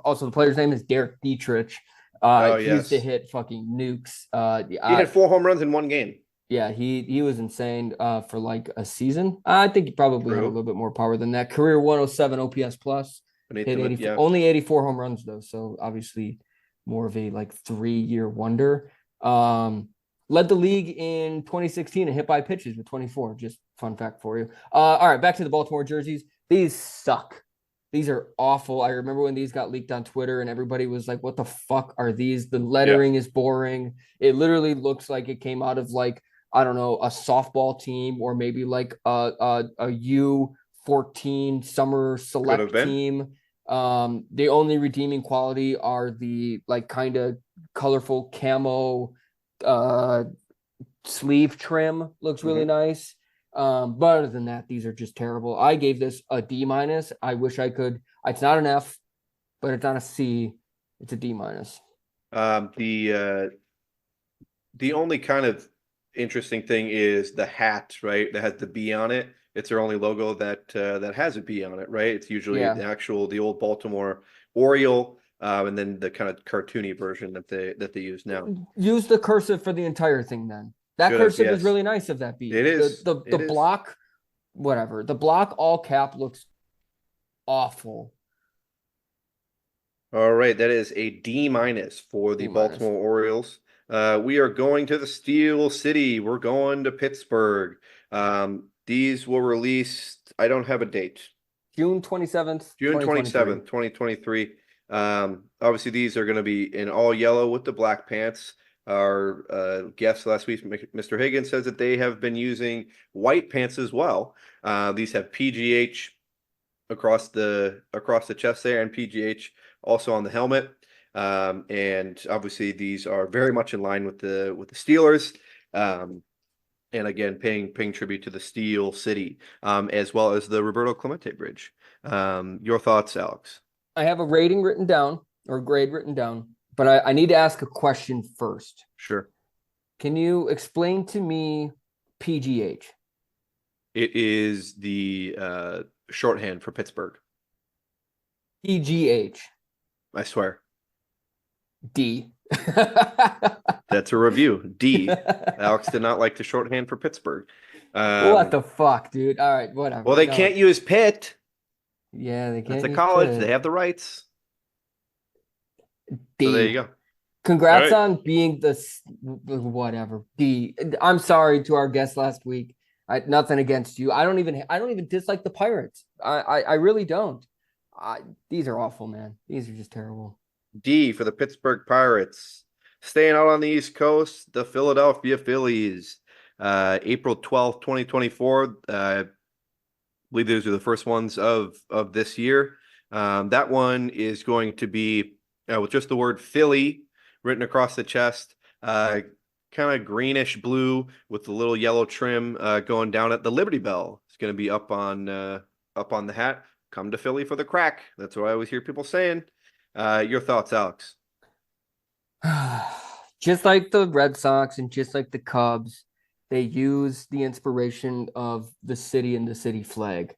Also the player's name is Derek Dietrich. He used to hit fucking nukes. He hit 4 home runs in one game. Yeah, he was insane for like a season. I think he probably had a little bit more power than that. Career 107 OPS plus. Hit only 84 home runs though, so obviously more of a like 3-year wonder. Led the league in 2016 in hit by pitches with 24. Just fun fact for you. All right, back to the Baltimore jerseys. These suck. These are awful. I remember when these got leaked on Twitter and everybody was like, what the fuck are these? The lettering is boring. It literally looks like it came out of like, I don't know, a softball team or maybe like a U14 summer select team. The only redeeming quality are the like kind of colorful camo sleeve trim. Looks really nice. But other than that, these are just terrible. I gave this a D-. I wish I could. It's not an F, but it's not a C. It's a D-. The only kind of interesting thing is the hat, right? That has the B on it. It's their only logo that has a B on it, right? It's usually the old Baltimore Oriole, and then the kind of cartoony version that they use now. Use the cursive for the entire thing then. That cursive is really nice of that B. It is. The block, whatever. The block all cap looks awful. All right, that is a D- for the Baltimore Orioles. We are going to the Steel City. We're going to Pittsburgh. These will release, I don't have a date. June 27th. June 27th, 2023. Obviously, these are going to be in all yellow with the black pants. Our guest last week, Mr. Higgins, says that they have been using white pants as well. These have PGH across the chest there, and PGH also on the helmet. And obviously these are very much in line with the Steelers. And again, paying tribute to the Steel City, as well as the Roberto Clemente Bridge. Your thoughts, Alex? I have a rating written down, or grade written down, but I need to ask a question first. Sure. Can you explain to me PGH? It is the shorthand for Pittsburgh. PGH. I swear. D. That's a review. D. Alex did not like the shorthand for Pittsburgh. What the fuck, dude? All right, whatever. Well, they can't use Pitt. Yeah, they can't. It's a college. Pitt. They have the rights. D. So there you go. Congrats on being the whatever. D. I'm sorry to our guest last week. Nothing against you. I don't even dislike the Pirates. I really don't. These are awful, man. These are just terrible. D for the Pittsburgh Pirates. Staying out on the East Coast, the Philadelphia Phillies. April 12th, 2024. I believe those are the first ones of this year. That one is going to be with just the word Philly written across the chest. Kind of greenish blue with the little yellow trim going down at the Liberty Bell. It's going to be up on the hat. Come to Philly for the crack. That's what I always hear people saying. Your thoughts, Alex? Just like the Red Sox and just like the Cubs, they use the inspiration of the city and the city flag.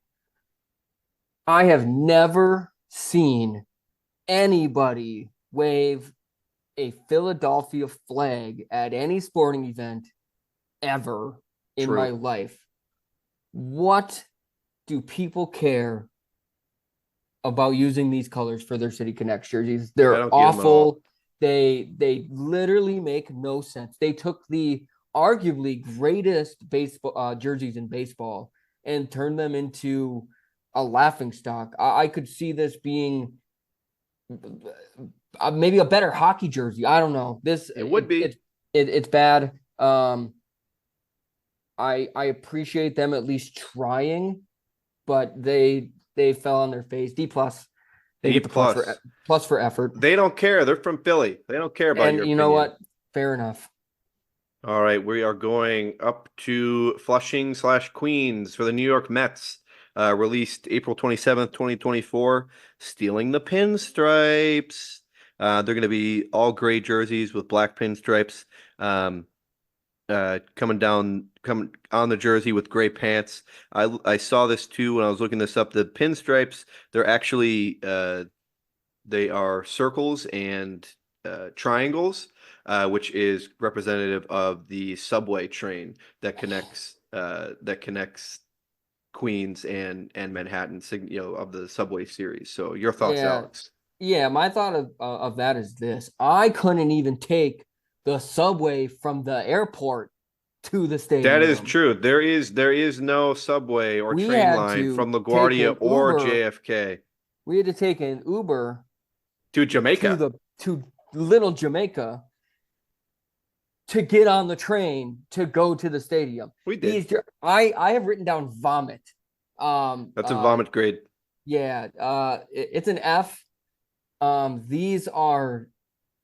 I have never seen anybody wave a Philadelphia flag at any sporting event ever in my life. What do people care about using these colors for their City Connect jerseys? They're awful. They literally make no sense. They took the arguably greatest baseball jerseys in baseball and turned them into a laughingstock. I could see this being maybe a better hockey jersey. I don't know. It would be. It's bad. I appreciate them at least trying, but they fell on their face. D+. They get the plus for effort. They don't care. They're from Philly. They don't care about your opinion. You know what? Fair enough. All right, we are going up to Flushing/Queens for the New York Mets. Released April 27th, 2024. Stealing the pinstripes. They're going to be all gray jerseys with black pinstripes. Coming on the jersey with gray pants. I saw this too when I was looking this up. The pinstripes, they're actually they are circles and triangles, which is representative of the subway train that connects Queens and Manhattan, of the subway series. So your thoughts, Alex? Yeah, my thought of that is this: I couldn't even take the subway from the airport to the stadium. That is true. There is no subway or train line from LaGuardia or JFK. We had to take an Uber to Jamaica, to Little Jamaica, to get on the train to go to the stadium. We did. I have written down vomit. That's a vomit grade. Yeah, it's an F. These are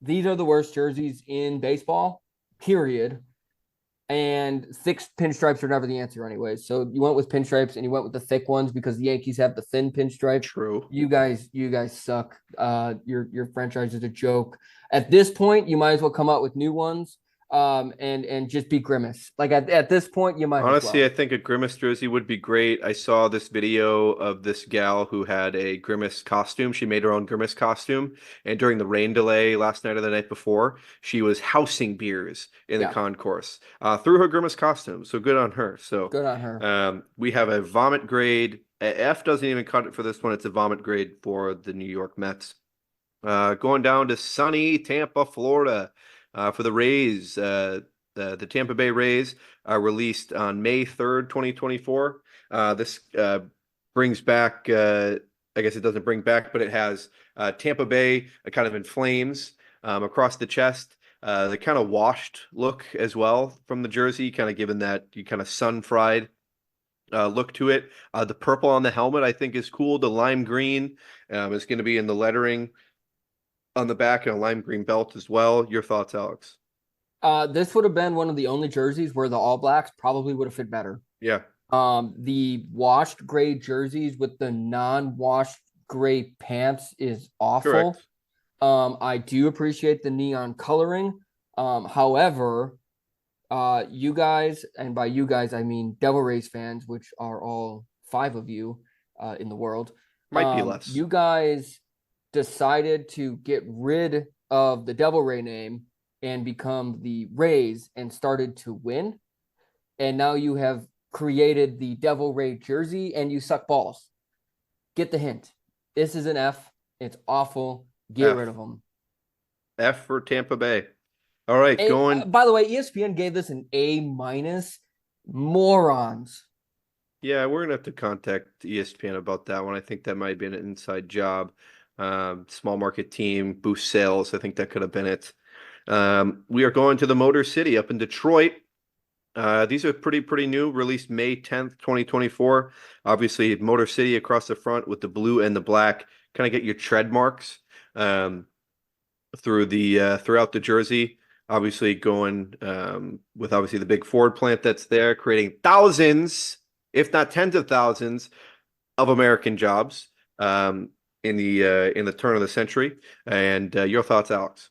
the worst jerseys in baseball, period. And thick pinstripes are never the answer anyways. So you went with pinstripes and you went with the thick ones because the Yankees have the thin pinstripe. True. You guys suck. Your franchise is a joke. At this point, you might as well come out with new ones. And just be Grimace. Like at this point, you might honestly, as well. I think a Grimace jersey would be great. I saw this video of this gal who had a Grimace costume. She made her own Grimace costume, and during the rain delay last night or the night before, she was housing beers in the concourse through her Grimace costume. So good on her. So good on her. We have a vomit grade. F doesn't even cut it for this one. It's a vomit grade for the New York Mets. Going down to sunny Tampa, Florida. For the Rays, the Tampa Bay Rays released on May 3rd, 2024. This brings back, I guess it doesn't bring back, but it has Tampa Bay kind of in flames across the chest. The kind of washed look as well from the jersey, kind of given that you kind of sun-fried look to it. The purple on the helmet, I think, is cool. The lime green is going to be in the lettering on the back and a lime green belt as well. Your thoughts, Alex? This would have been one of the only jerseys where the All Blacks probably would have fit better. Yeah. The washed gray jerseys with the non-washed gray pants is awful. Correct. I do appreciate the neon coloring. However, you guys, and by you guys, I mean Devil Rays fans, which are all 5 of you in the world. Might be less. You guys decided to get rid of the Devil Ray name and become the Rays and started to win. And now you have created the Devil Ray jersey and you suck balls. Get the hint. This is an F. It's awful. Get rid of them. F for Tampa Bay. All right, going. By the way, ESPN gave this an A-. Morons. Yeah, we're going to have to contact ESPN about that one. I think that might have been an inside job. Small market team, boost sales. I think that could have been it. We are going to the Motor City up in Detroit. These are pretty new, released May 10th, 2024. Obviously, Motor City across the front with the blue and the black. Kind of get your tread marks throughout the jersey. Obviously going with obviously the big Ford plant that's there, creating thousands, if not tens of thousands, of American jobs in the turn of the century. And your thoughts, Alex?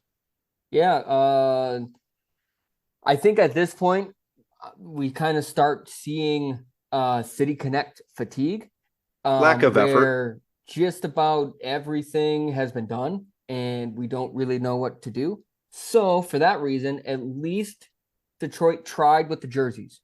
Yeah, I think at this point we kind of start seeing City Connect fatigue. Lack of effort. Just about everything has been done, and we don't really know what to do. So for that reason, at least Detroit tried with the jerseys.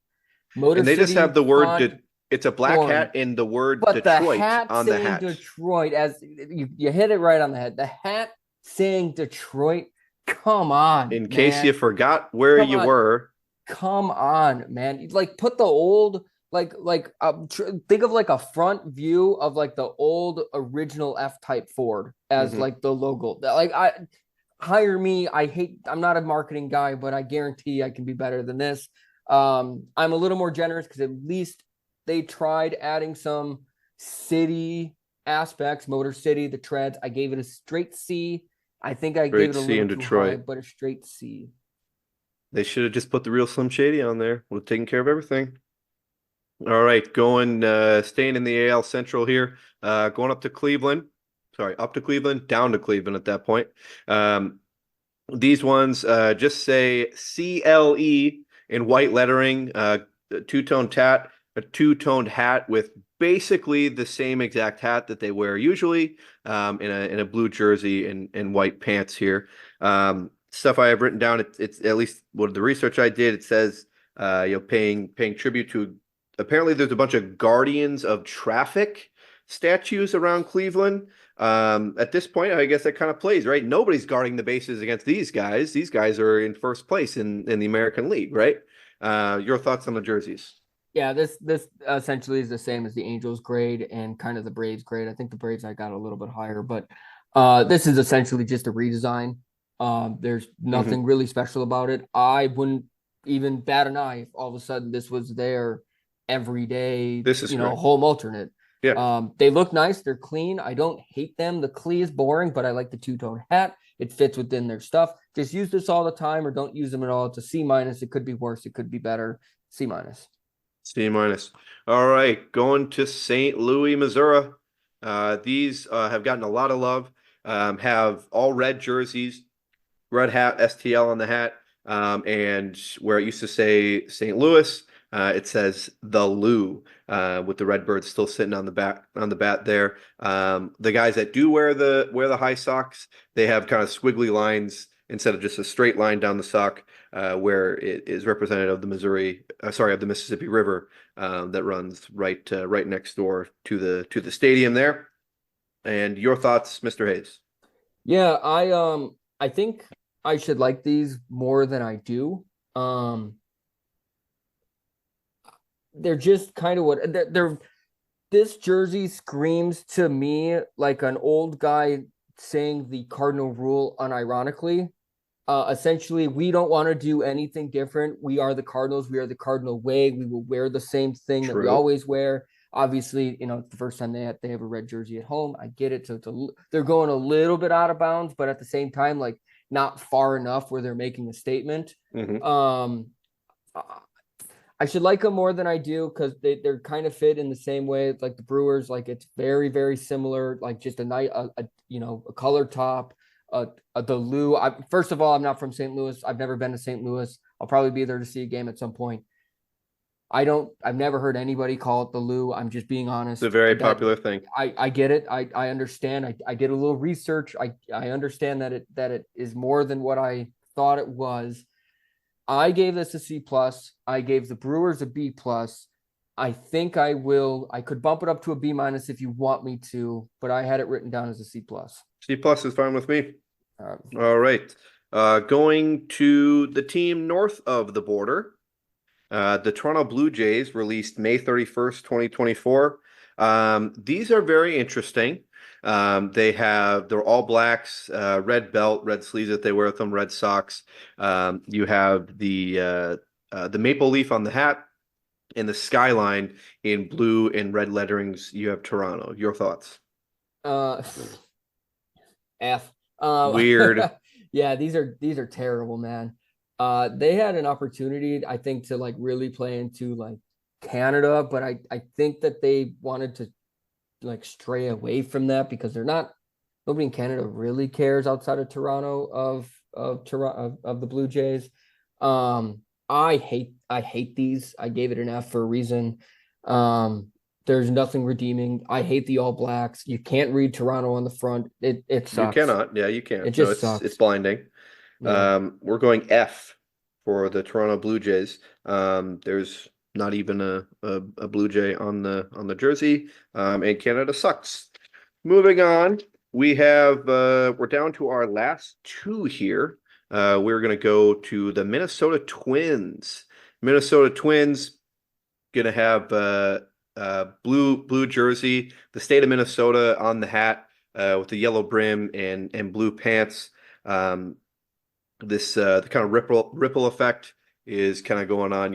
Motor and they City just have the word. It's a black hat and the word Detroit on the hat. Detroit, as you hit it right on the head. The hat saying Detroit. Come on. In case you forgot where you were. Come on, man. Like put the old think of like a front view of like the old original F-type Ford as like the logo. Like hire me. I'm not a marketing guy, but I guarantee I can be better than this. I'm a little more generous because at least they tried adding some city aspects, Motor City, the treads. I gave it a straight C. I think I gave it a little in Detroit, high, but a straight C. They should have just put the real Slim Shady on there. Would have taken care of everything. All right, staying in the AL Central here, going up to Cleveland. Sorry, up to Cleveland, down to Cleveland at that point. These ones just say CLE in white lettering, two-tone tat, a two-toned hat with basically the same exact hat that they wear usually, in a blue jersey and white pants here. Stuff I have written down, it's at least what the research I did, it says paying tribute to, apparently there's a bunch of Guardians of Traffic statues around Cleveland. At this point, I guess that kind of plays, right? Nobody's guarding the bases against these guys. These guys are in first place in the American League, right? Your thoughts on the jerseys? Yeah, this essentially is the same as the Angels grade and kind of the Braves grade. I think the Braves I got a little bit higher, but this is essentially just a redesign. There's nothing really special about it. I wouldn't even bat an eye if all of a sudden this was their everyday, this is home alternate. Yeah. They look nice. They're clean. I don't hate them. The Clee is boring, but I like the two-tone hat. It fits within their stuff. Just use this all the time or don't use them at all. It's a C-. It could be worse. It could be better. C-. C-. All right, going to St. Louis, Missouri. These have gotten a lot of love. Have all red jerseys, red hat, STL on the hat. And where it used to say St. Louis, it says the Lou, with the Redbirds still sitting on the bat there. The guys that do wear the high socks, they have kind of squiggly lines instead of just a straight line down the sock, where it is representative of the Mississippi River, that runs right next door to the stadium there. And your thoughts, Mr. Hayes? Yeah, I think I should like these more than I do. They're just kind of they're this jersey screams to me like an old guy saying the cardinal rule unironically. Essentially, we don't want to do anything different. We are the Cardinals. We are the Cardinal way. We will wear the same thing that we always wear. Obviously, it's the first time they have a red jersey at home. I get it. So they're going a little bit out of bounds, but at the same time, like not far enough where they're making a statement. I should like them more than I do because they're kind of fit in the same way. It's like the Brewers, like it's very, very similar, like just a nice, a color top, the Lou. First of all, I'm not from St. Louis. I've never been to St. Louis. I'll probably be there to see a game at some point. I've never heard anybody call it the Lou. I'm just being honest. It's a very popular thing. I get it. I understand. I did a little research. I understand that it is more than what I thought it was. I gave this a C+. I gave the Brewers a B+. I think I could bump it up to a B- if you want me to, but I had it written down as a C+. C+ is fine with me. All right. Going to the team north of the border, the Toronto Blue Jays released May 31st, 2024. These are very interesting. They're all blacks, red belt, red sleeves that they wear with them, red socks. You have the maple leaf on the hat and the skyline in blue and red letterings. You have Toronto. Your thoughts? F. Weird. Yeah, these are terrible, man. They had an opportunity, I think, to like really play into like Canada, but I think that they wanted to like stray away from that because nobody in Canada really cares outside of Toronto of the Blue Jays. I hate these. I gave it an F for a reason. There's nothing redeeming. I hate the All Blacks. You can't read Toronto on the front. It sucks. You cannot. Yeah, you can't. It just sucks. It's blinding. Yeah. We're going F for the Toronto Blue Jays. There's not even a Blue Jay on the jersey. And Canada sucks. Moving on, we're down to our last two here. We're going to go to the Minnesota Twins. Minnesota Twins going to have blue jersey, the state of Minnesota on the hat, with the yellow brim and blue pants. This the kind of ripple effect is kind of going on.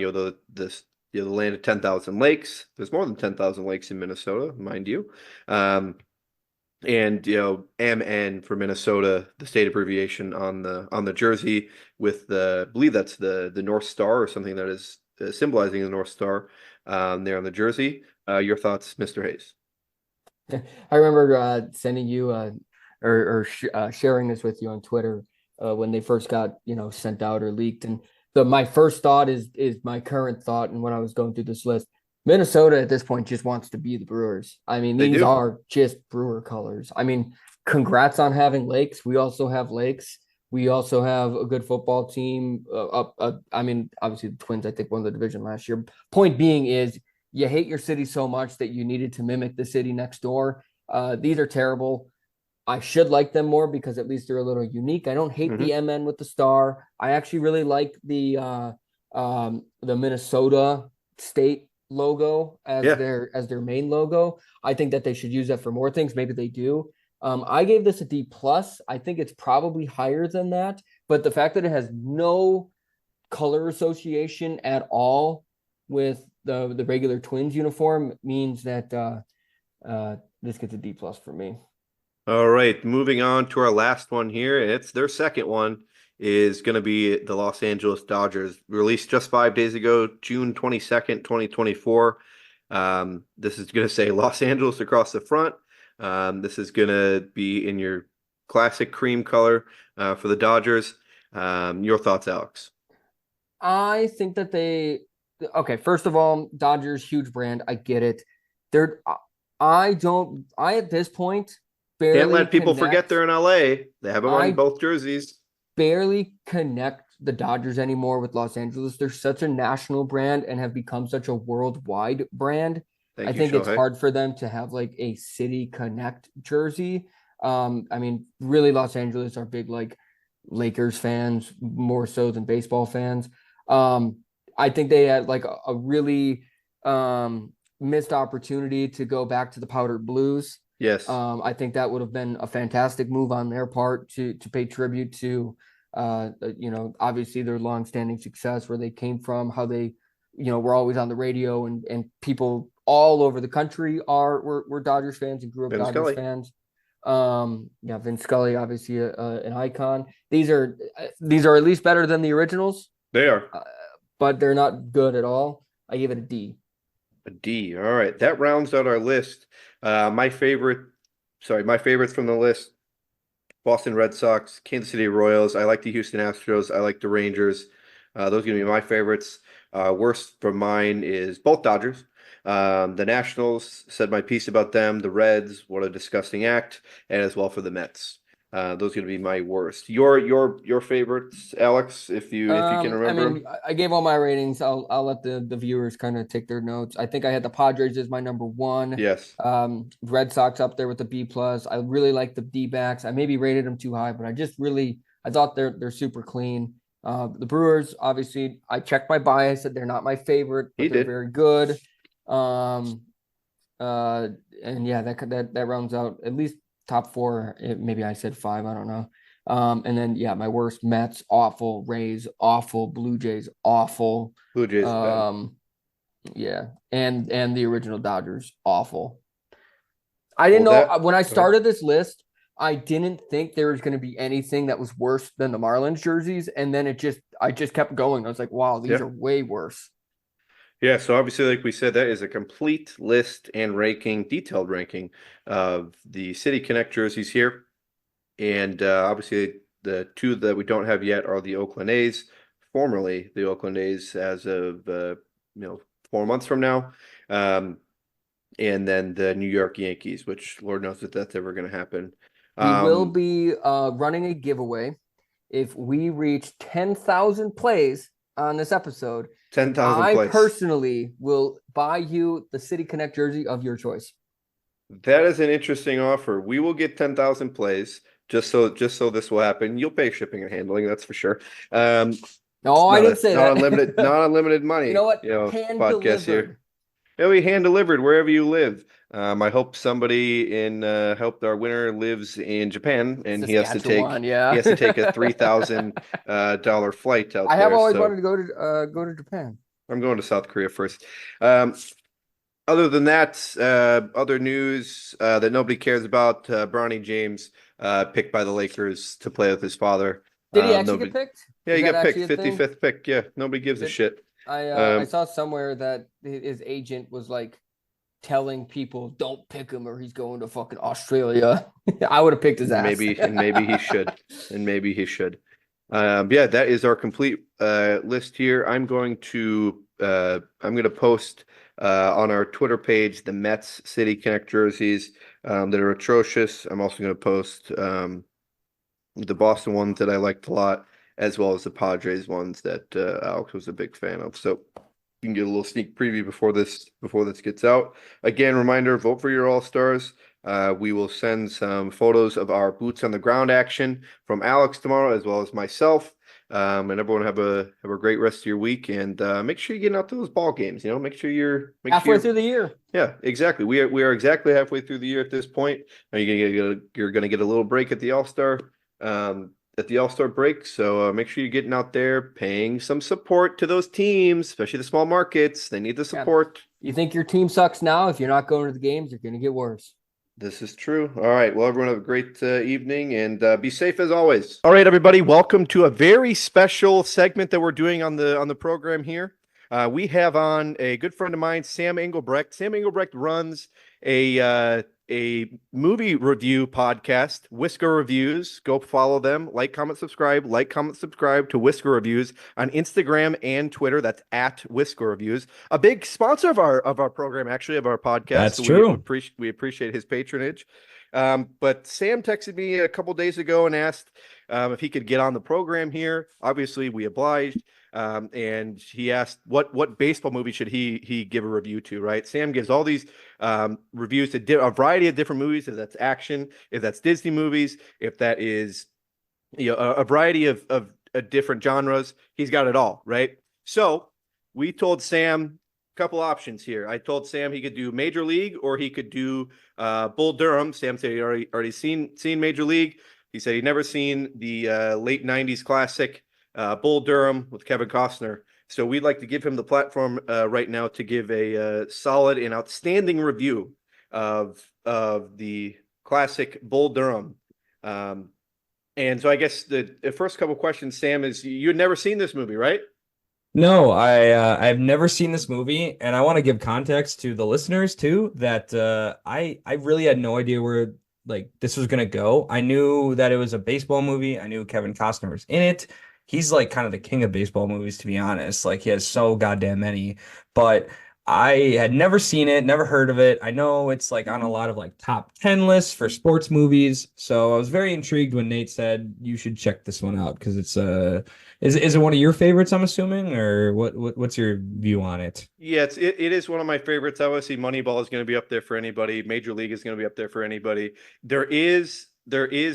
The land of 10,000 lakes. There's more than 10,000 lakes in Minnesota, mind you. And MN for Minnesota, the state abbreviation on the jersey with I believe that's the North Star or something that is symbolizing the North Star there on the jersey. Your thoughts, Mr. Hayes? I remember sending you or sharing this with you on Twitter when they first got sent out or leaked, and my first thought is my current thought. And when I was going through this list, Minnesota at this point just wants to be the Brewers. I mean, these are just Brewer colors. I mean, congrats on having lakes. We also have lakes. We also have a good football team. I mean, obviously the Twins, I think, won the division last year. Point being is you hate your city so much that you needed to mimic the city next door. These are terrible. I should like them more because at least they're a little unique. I don't hate the MN with the star. I actually really like the Minnesota state logo as their main logo. I think that they should use that for more things. Maybe they do. I gave this a D+. I think it's probably higher than that, but the fact that it has no color association at all with the regular Twins uniform means that this gets a D+ for me. All right, moving on to our last one here. It's their second one is going to be the Los Angeles Dodgers, released just 5 days ago, June 22nd, 2024. This is going to say Los Angeles across the front. This is going to be in your classic cream color for the Dodgers. Your thoughts, Alex? I think that okay, first of all, Dodgers, huge brand. I get it. They're, I don't, I at this point Can't barely let people forget connect. they're in LA. They have them on I both jerseys. barely connect the Dodgers anymore with Los Angeles. They're such a national brand and have become such a worldwide brand. I Thank you, think it's Shohei. hard for them to have like a city connect jersey. I mean, really, Los Angeles are big like Lakers fans more so than baseball fans. I think they had like a really missed opportunity to go back to the powdered blues. Yes. I think that would have been a fantastic move on their part to pay tribute to obviously their longstanding success, where they came from, how they, were always on the radio, and people all over the country were Dodgers fans and grew up Vin Dodgers Scully. fans. Vin Scully, obviously an icon. These are at least better than the originals. They are. But they're not good at all. I give it a D. A D. All right. That rounds out our list. My favorites from the list: Boston Red Sox, Kansas City Royals. I like the Houston Astros. I like the Rangers. Those are going to be my favorites. Worst for mine is both Dodgers. The Nationals, said my piece about them. The Reds, what a disgusting act, and as well for the Mets. Those are going to be my worst. Your favorites, Alex, if you can remember. I mean, I gave all my ratings. I'll let the viewers kind of take their notes. I think I had the Padres as my number one. Yes. Red Sox up there with the B plus. I really like the D-backs. I maybe rated them too high, but I thought they're super clean. The Brewers, obviously, I checked my bias that they're not my favorite, but they're very good. And yeah, that rounds out at least top four. Maybe I said five, I don't know. And then yeah, my worst: Mets, awful; Rays, awful; Blue Jays, awful. Blue Jays bad. Yeah, and the original Dodgers, awful. I didn't know when I started this list, I didn't think there was going to be anything that was worse than the Marlins jerseys, and then I just kept going. I was like, wow, these are way worse. Yeah, so obviously, like we said, that is a complete list and detailed ranking of the City Connect jerseys here. And obviously, the two that we don't have yet are the Oakland A's, formerly the Oakland A's as of 4 months from now. And then the New York Yankees, which Lord knows if that's ever going to happen. We will be running a giveaway if we reach 10,000 plays on this episode. 10,000 plays. I personally will buy you the City Connect jersey of your choice. That is an interesting offer. We will get 10,000 plays just so this will happen. You'll pay shipping and handling, that's for sure. No, I didn't say that. Not unlimited money. You know what? Hand podcast delivered. Here. It'll be hand delivered wherever you live. I hope somebody hope our winner lives in Japan, and he has to take a $3,000 flight out there. I have always wanted to go to Japan. I'm going to South Korea first. Other than that, other news that nobody cares about: Bronny James picked by the Lakers to play with his father. Did he actually get picked? Yeah, he got picked, 55th pick. Yeah, nobody gives a shit. I saw somewhere that his agent was like telling people, don't pick him or he's going to fucking Australia. I would have picked his ass. Maybe he should. Yeah, that is our complete list here. I'm going to post on our Twitter page the Mets City Connect jerseys that are atrocious. I'm also going to post the Boston ones that I liked a lot, as well as the Padres ones that Alex was a big fan of. So you can get a little sneak preview before this gets out. Again, reminder: vote for your All-Stars. We will send some photos of our boots on the ground action from Alex tomorrow, as well as myself. And everyone have a great rest of your week, and make sure you're getting out to those ball games. Make sure you're halfway through the year. Yeah, exactly. We are exactly halfway through the year at this point. You're gonna get a little break at the All-Star break. So make sure you're getting out there, paying some support to those teams, especially the small markets. They need the support. You think your team sucks now? If you're not going to the games, you're going to get worse. This is true. All right. Well, everyone have a great evening and be safe as always. All right, everybody. Welcome to a very special segment that we're doing on the program here. We have on a good friend of mine, Sam Engelbrecht. Sam Engelbrecht runs a movie review podcast, Whisker Reviews. Go follow them. Like, comment, subscribe. Like, comment, subscribe to Whisker Reviews on Instagram and Twitter. That's at Whisker Reviews. A big sponsor of our program, actually, of our podcast. That's so true. We appreciate his patronage. But Sam texted me a couple days ago and asked if he could get on the program here. Obviously, we obliged. And he asked what baseball movie should he give a review to, right? Sam gives all these reviews to a variety of different movies, if that's action, if that's Disney movies, if that is a variety of different genres. He's got it all, right? So we told Sam a couple options here. I told Sam he could do Major League or he could do Bull Durham. Sam said he already seen Major League. He said he'd never seen the late 90s classic Bull Durham with Kevin Costner. So we'd like to give him the platform right now to give a solid and outstanding review of the classic Bull Durham. And so I guess the first couple questions, Sam, is you had never seen this movie, right? No, I've never seen this movie, and I want to give context to the listeners too that I really had no idea where like this was gonna go. I knew that it was a baseball movie. I knew Kevin Costner was in it. He's like kind of the king of baseball movies, to be honest. Like he has so goddamn many, but I had never seen it, never heard of it. I know it's like on a lot of like top 10 lists for sports movies. So I was very intrigued when Nate said you should check this one out because it's is it one of your favorites, I'm assuming, or what's your view on it? Yeah, it is one of my favorites. Obviously, Moneyball is going to be up there for anybody. Major League is going to be up there for anybody. There is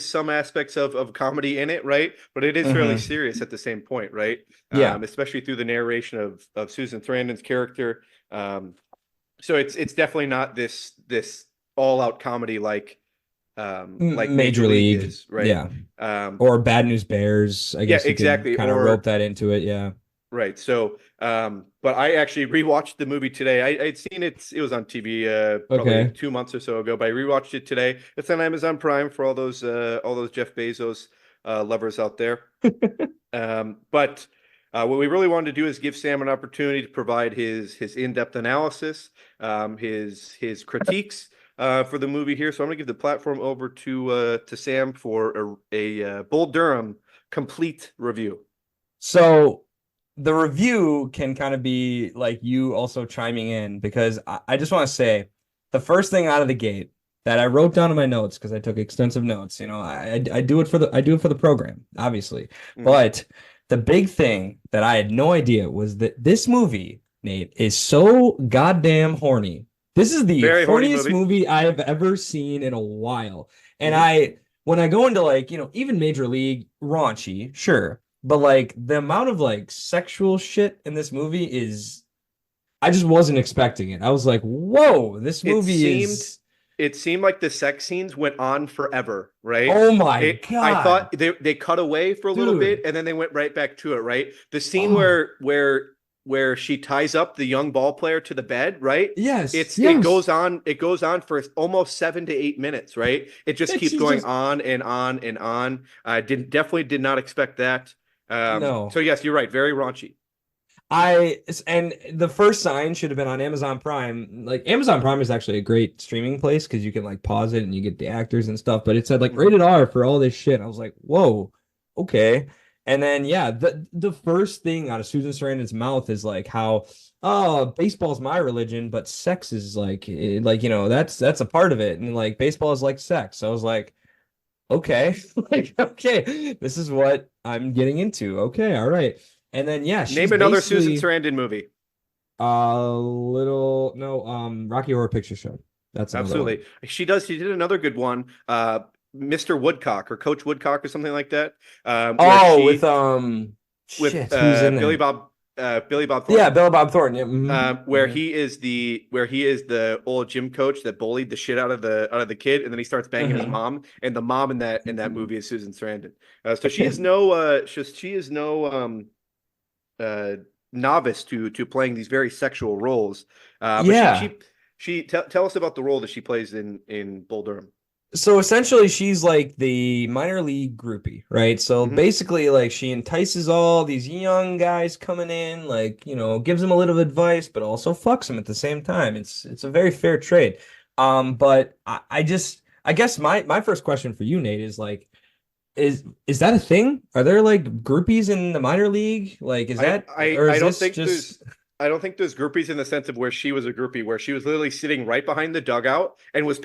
some aspects of comedy in it, right? But it is fairly serious at the same point, right? Yeah. Especially through the narration of Susan Sarandon's character. So it's definitely not this all out comedy like Major League is, right? Yeah. Or Bad News Bears, I guess. Yeah, exactly. Kind of rope that into it, yeah. Right. So, but I actually rewatched the movie today. I'd seen it. It was on TV probably 2 months or so ago, but I rewatched it today. It's on Amazon Prime for all those Jeff Bezos lovers out there. But what we really wanted to do is give Sam an opportunity to provide his in-depth analysis, his critiques for the movie here. So I'm gonna give the platform over to Sam for a Bull Durham complete review. So the review can kind of be like you also chiming in because I just want to say the first thing out of the gate that I wrote down in my notes because I took extensive notes. You know, I do it for the program, obviously, but the big thing that I had no idea was that this movie, Nate, is so goddamn horny. This is the horniest movie I have ever seen in a while. And when I go into like, you know, even Major League, raunchy, sure. But like the amount of like sexual shit in this movie is, I just wasn't expecting it. I was like, whoa, this movie It seemed like the sex scenes went on forever, right? Oh my God. I thought they cut away for a little bit and then they went right back to it, right? The scene where she ties up the young ball player to the bed, right? Yes. It goes on for almost 7 to 8 minutes, right? It just keeps going on and on and on. I definitely did not expect that. No. So yes, you're right. Very raunchy. And the first sign should have been on Amazon Prime. Like Amazon Prime is actually a great streaming place because you can like pause it and you get the actors and stuff. But it said like rated R for all this shit. I was like, whoa, okay. And then yeah, the first thing out of Susan Sarandon's mouth is like how baseball's my religion, but sex is like you know that's a part of it, and like baseball is like sex. So I was like, okay, like okay, this is what I'm getting into. Okay, all right. And then yeah, name another Susan Sarandon movie. Rocky Horror Picture Show. That's absolutely one. She did another good one. Mr. Woodcock or Coach Woodcock or something like that. With Billy Bob Thornton. Yeah, Billy Bob Thornton. Yeah. Where he is the old gym coach that bullied the shit out of the kid, and then he starts banging his mom, and the mom in that movie is Susan Sarandon. So she is no novice to playing these very sexual roles. But tell us about the role that she plays in Bull Durham. So essentially, she's like the minor league groupie, right? So basically, like she entices all these young guys coming in, like, you know, gives them a little advice, but also fucks them at the same time. It's a very fair trade. But I guess my first question for you, Nate, is like, is that a thing? Are there like groupies in the minor league? Like, is that or is I don't this think just I don't think there's groupies in the sense of where she was a groupie, where she was literally sitting right behind the dugout and was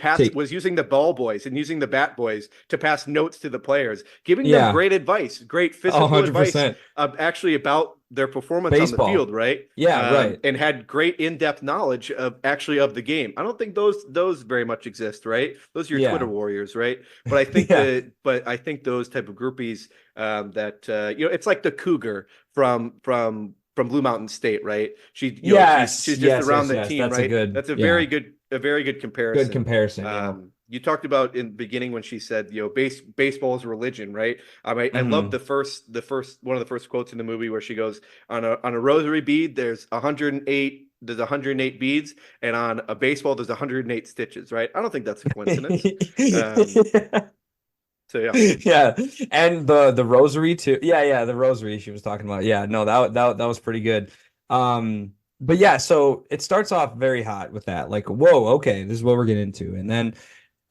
using the ball boys and using the bat boys to pass notes to the players, giving them great advice, great physical advice, actually about their performance baseball on the field, right? Yeah, right. And had great in-depth knowledge of the game. I don't think those very much exist, right? Those are your Twitter warriors, right? But I think I think those type of groupies that you know, it's like the cougar from Blue Mountain State, right? She's just around the team, that's right? That's a very good comparison. Good comparison. You talked about in the beginning when she said, you know, baseball is religion, right? I love the first one of the first quotes in the movie where she goes, on a rosary bead there's 108 beads, and on a baseball there's 108 stitches, right? I don't think that's a coincidence. So yeah, and the rosary too. Yeah, the rosary she was talking about. Yeah, no, that was pretty good. But yeah, so it starts off very hot with that. Like, whoa, okay, this is what we're getting into, and then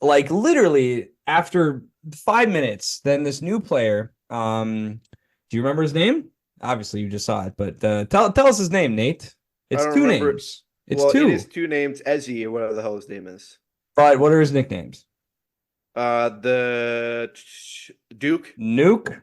like literally after 5 minutes, then this new player. Do you remember his name? Obviously, you just saw it, but tell us his name, Nate. It's two names. It is two names, Ezzy or whatever the hell his name is. But what are his nicknames? The Duke, Nuke,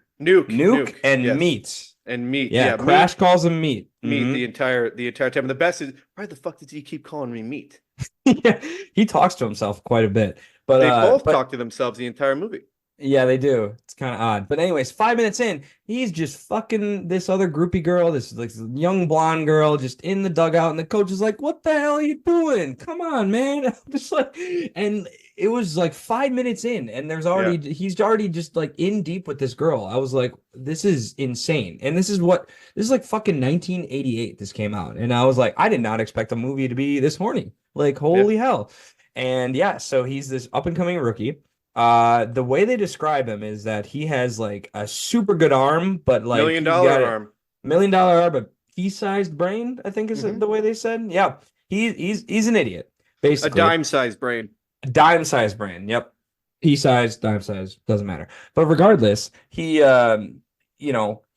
and yes. Meat. And Meat. Yeah, Crash calls him Meat. Meat the entire time. And the best is, why the fuck does he keep calling me Meat? Yeah, he talks to himself quite a bit. But they both talk to themselves the entire movie. Yeah, they do. It's kind of odd. But anyways, 5 minutes in, he's just fucking this other groupie girl, this like young blonde girl, just in the dugout, and the coach is like, "What the hell are you doing? Come on, man!" Just like, and it was like 5 minutes in, and he's already just like in deep with this girl. I was like, "This is insane!" And this is like fucking 1988. This came out, and I was like, I did not expect a movie to be this horny. Like, holy hell! And yeah, so he's this up and coming rookie. The way they describe him is that he has like a super good arm, but like $1 million arm, $1 million arm, but pea-sized brain, I think is the way they said. Yeah, he's an idiot, basically. A dime-sized brain. A dime-sized brain. Yep, pea-sized, dime-sized, doesn't matter. But regardless, he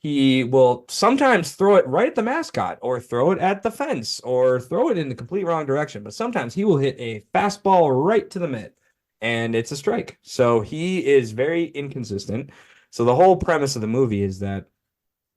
he will sometimes throw it right at the mascot, or throw it at the fence, or throw it in the complete wrong direction. But sometimes he will hit a fastball right to the mitt, and it's a strike. So he is very inconsistent. So the whole premise of the movie is that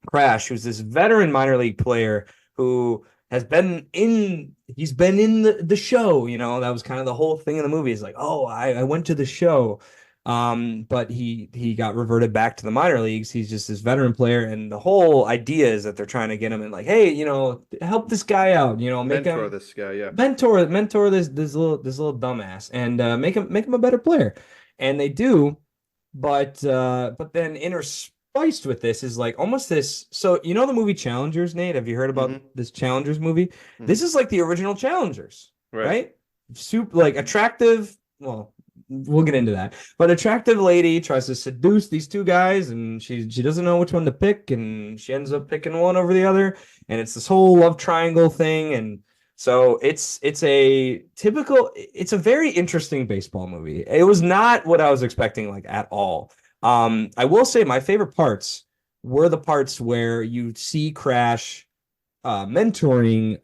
Crash, who's this veteran minor league player who has been in the show, you know, that was kind of the whole thing in the movie. Is like, oh, I went to the show. But he got reverted back to the minor leagues. He's just this veteran player, and the whole idea is that they're trying to get him in, like, hey, you know, help this guy out, you know, mentor this guy, mentor this little dumbass, and make him a better player. And they do, but then interspiced with this is like almost this. So you know the movie Challengers, Nate? Have you heard about this Challengers movie? This is like the original Challengers, right? Super like attractive. Well, we'll get into that. But attractive lady tries to seduce these two guys, and she doesn't know which one to pick, and she ends up picking one over the other, and it's this whole love triangle thing. And so it's a very interesting baseball movie. It was not what I was expecting, like, at all. I will say my favorite parts were the parts where you see Crash mentoring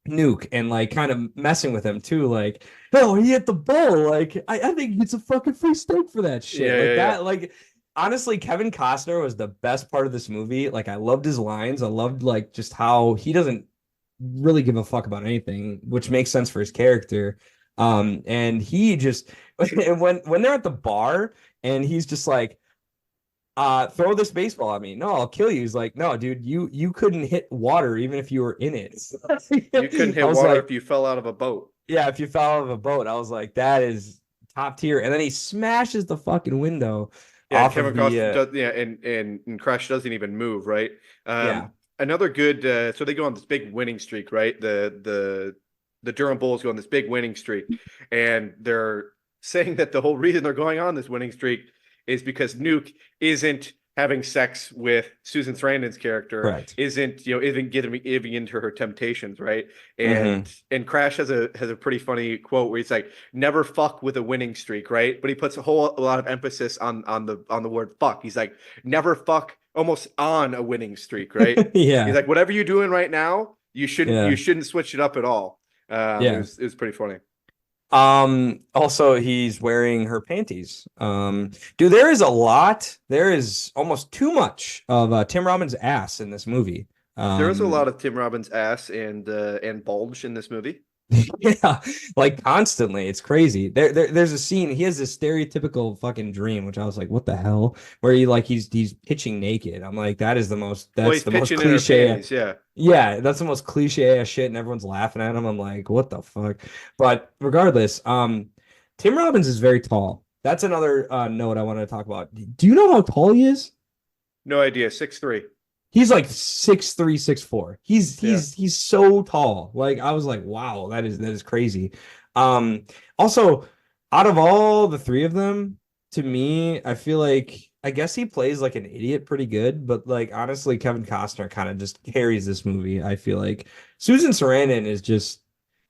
Nuke and like kind of messing with him too, like, oh, he hit the ball, like I think he gets a fucking free steak for that shit. Like honestly, Kevin Costner was the best part of this movie. Like, I loved his lines. I loved like just how he doesn't really give a fuck about anything, which makes sense for his character. And he just when they're at the bar and he's just like, throw this baseball at me. No, I'll kill you. He's like, no, dude, you couldn't hit water even if you were in it. You couldn't hit water if you fell out of a boat. Yeah, if you fell out of a boat. I was like, that is top tier. And then he smashes the fucking window. Yeah, Kevin Costner does, and Crash doesn't even move, right? Another good. So they go on this big winning streak, right? The the Durham Bulls go on this big winning streak, and they're saying that the whole reason they're going on this winning streak is because Nuke isn't having sex with Susan Sarandon's character, Correct. isn't giving into her temptations, right? And Crash has a pretty funny quote where he's like, "Never fuck with a winning streak," right? But he puts a lot of emphasis on the word fuck. He's like, "Never fuck almost on a winning streak," right? Yeah. He's like, "Whatever you're doing right now, you shouldn't switch it up at all." It was pretty funny. Also he's wearing her panties. Dude, there is almost too much of Tim Robbins' ass in this movie. There is a lot of Tim Robbins' ass and bulge in this movie. Yeah, like constantly. It's crazy. There's a scene. He has this stereotypical fucking dream, which I was like, what the hell? Where he's pitching naked. I'm like, that's the most cliche. Panties, yeah. Yeah, that's the most cliche ass shit, and everyone's laughing at him. I'm like, what the fuck? But regardless, Tim Robbins is very tall. That's another note I wanted to talk about. Do you know how tall he is? No idea. 6'3". He's like 6'3", 6'4". He's so tall. Like, I was like, wow, that is crazy. Also, out of all the three of them, to me, I feel like I guess he plays like an idiot pretty good, but like honestly, Kevin Costner kind of just carries this movie. I feel like Susan Sarandon is just,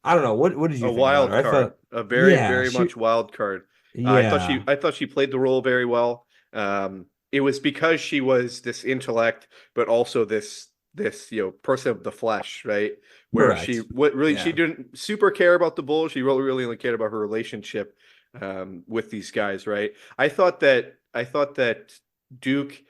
I don't know, what did you think wild about her? card, a very much wild card. Yeah. I thought she played the role very well. It was because she was this intellect, but also this person of the flesh, right? Where Correct. She didn't super care about the bull. She really only cared about her relationship with these guys, right? I thought that Duke,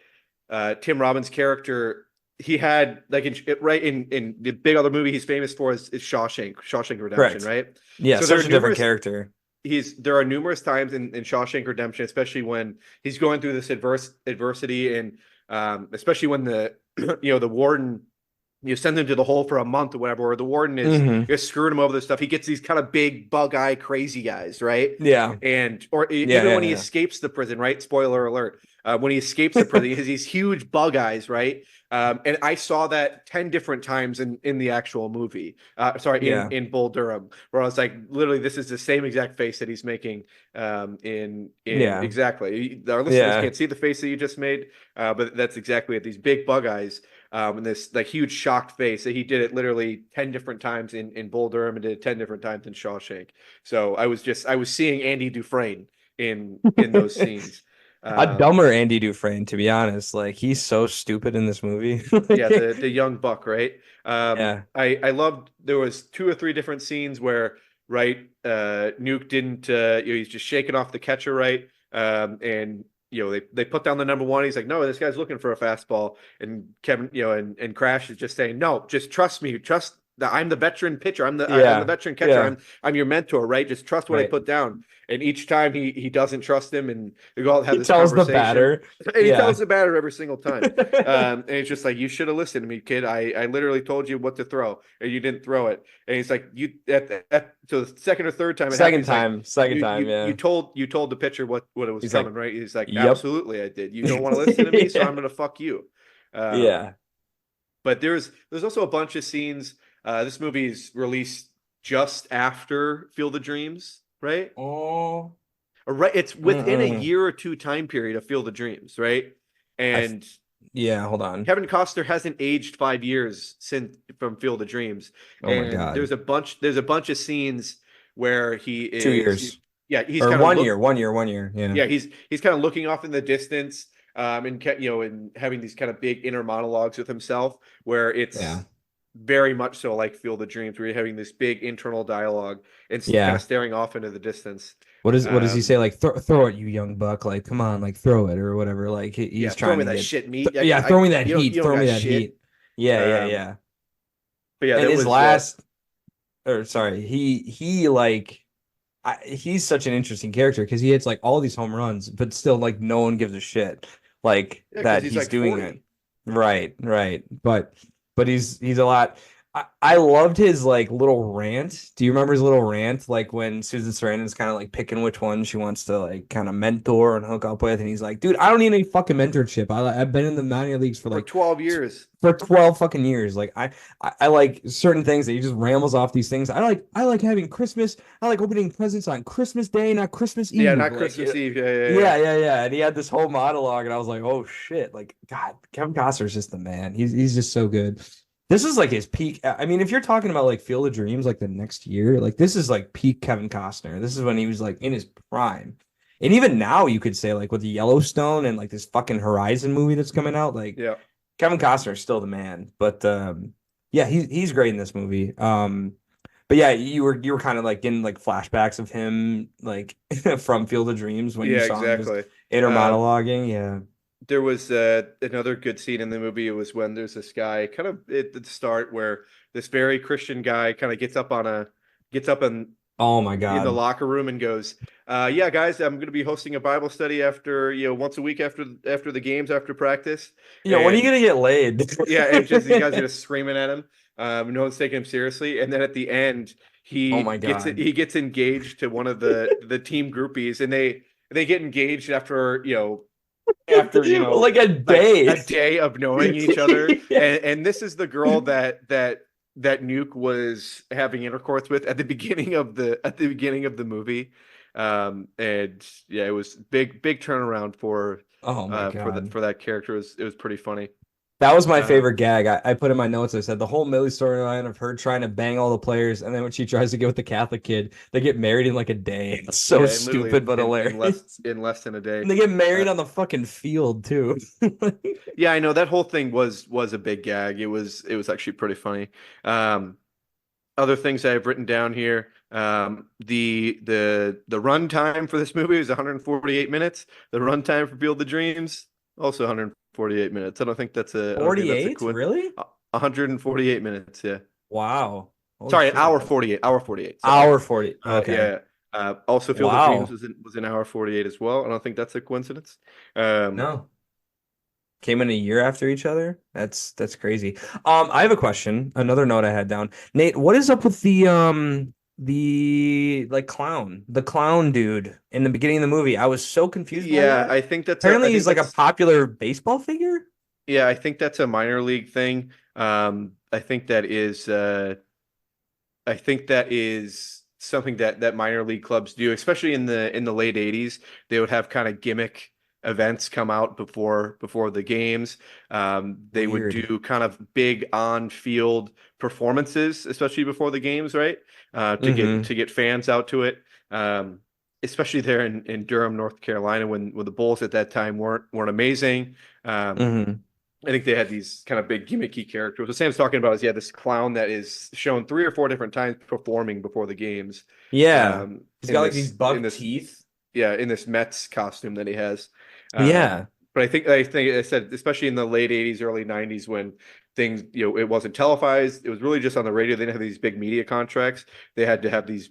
Tim Robbins' character, he had like in the big other movie he's famous for is Shawshank Redemption, Correct. right? Yeah, so such a different character. There are numerous times in Shawshank Redemption, especially when he's going through this adversity, and especially when the the warden send him to the hole for a month or whatever, or the warden is screwing him over this stuff. He gets these kind of big bug eye crazy guys, right? Yeah, even when he escapes the prison, right? Spoiler alert. When he escapes the prison, he has these huge bug eyes, right? And I saw that 10 different times in the actual movie. In Bull Durham, where I was like, literally, this is the same exact face that he's making exactly. Our listeners can't see the face that you just made, but that's exactly it. These big bug eyes, and this like huge shocked face. That he did it literally 10 different times in Bull Durham, and did it 10 different times in Shawshank. So I was seeing Andy Dufresne in those scenes. A dumber Andy Dufresne, to be honest. Like, he's so stupid in this movie. Yeah, the young buck, right? I loved, there was 2 or 3 different scenes where, right, Nuke didn't he's just shaking off the catcher, right? And they put down the number 1. He's like, no, this guy's looking for a fastball. And Kevin, and Crash is just saying, no, just trust me. Trust that I'm the veteran pitcher. I'm the veteran catcher. Yeah. I'm your mentor, right? Just trust what I put down. And each time he doesn't trust him, and they go out and have this conversation. The batter. And he tells the batter every single time. And it's just like, you should have listened to me, kid. I literally told you what to throw, and you didn't throw it. And he's like, so the second or third time. Second time. You told the pitcher what it was he's coming, like, right? He's like, absolutely, I did. You don't want to listen to me, so I'm going to fuck you. But there's also a bunch of scenes. This movie is released just after Field of Dreams, right? Oh, right. It's within a year or 2 time period of Field of Dreams, right? And hold on. Kevin Costner hasn't aged 5 years since from Field of Dreams. My God. There's a bunch of snes where he is 2 years. He's or kind of 1 year. Yeah. He's kind of looking off in the distance, and having these kind of big inner monologues with himself, where it's very much so like Field of Dreams, where you're having this big internal dialogue and kind of staring off into the distance. What does he say? Like, throw it, you young buck. Like, come on, like, throw it or whatever. Like, he's trying to throw me that shit meat. Throw me that heat. Throw me that heat. Yeah. But yeah, and his last, he's such an interesting character because he hits like all these home runs, but still like no one gives a shit that he's like doing 40. It. Right. But he's a lot. I loved his like little rant. Do you remember his little rant? Like when Susan Sarandon's kind of like picking which one she wants to like kind of mentor and hook up with, and he's like, "Dude, I don't need any fucking mentorship. I've been in the minor leagues for For like 12 years. for 12 fucking years. Like I like certain things that he just rambles off these things. I like having Christmas. I like opening presents on Christmas Day, not Christmas Eve. Yeah, not Like, Christmas Eve. yeah. And he had this whole monologue, and I was like, oh shit. Like, God, Kevin Costner's just the man. He's just so good. This is like his peak. I mean, if you're talking about like Field of Dreams, like the next year, like this is like peak Kevin Costner. This is when he was like in his prime. And even now, you could say like with Yellowstone and like this fucking Horizon movie that's coming out, like Yeah. Kevin Costner is still the man. But yeah, he's great in this movie. But yeah, you were kind of like getting like flashbacks of him like from Field of Dreams when you saw him just inner monologuing. Yeah. There was another good scene in the movie. It was when there's this guy kind of at the start where this very Christian guy kind of gets up in oh my in the God. locker room and goes, yeah, guys, I'm going to be hosting a Bible study after, once a week after the games, after practice. Yeah, when are you gonna get laid? Yeah, and just you guys are just screaming at him. No one's taking him seriously. And then at the end, Oh my God. he gets engaged to one of the team groupies, and they get engaged after like a day. a day of knowing each other. Yeah. And this is the girl that Nuke was having intercourse with at the beginning of the movie. And yeah, it was big turnaround for Oh my God. for that character. It was pretty funny. That was my favorite gag. I put in my notes, I said the whole Millie storyline of her trying to bang all the players, and then when she tries to get with the Catholic kid, they get married in like a day. It's so stupid but hilarious. In less than a day. And they get married on the fucking field too. Yeah, I know that whole thing was a big gag. It was actually pretty funny. Other things I have written down here. The run time for this movie is 148 minutes. The run time for Field of Dreams also 148 minutes. I don't think that's a 48? Really? 148 minutes, yeah. Wow. Holy Sorry, shit. an hour 48. Hour 48. Hour 40. Okay. Yeah. Also Field of Dreams was an hour 48 as well. I don't think that's a coincidence. No. Came in a year after each other. That's crazy. I have a question. Another note I had down. Nate, what is up with the like the clown dude in the beginning of the movie? I was so confused. Yeah, I think that's apparently he's like a popular baseball figure. Yeah, I think that's a minor league thing. I think that is something that minor league clubs do, especially in the late 80s. They would have kind of gimmick events come out before the games. They would do kind of big on-field performances, especially before the games, right? To get fans out to it. Especially there in Durham, North Carolina, when the Bulls at that time weren't amazing. I think they had these kind of big gimmicky characters. What Sam's talking about is this clown that is shown 3 or 4 different times performing before the games. Yeah, he's got like these buck teeth. Yeah, in this Mets costume that he has. Yeah. But I think I said, especially in the late 80s, early 90s, when things, it wasn't televised. It was really just on the radio. They didn't have these big media contracts. They had to have these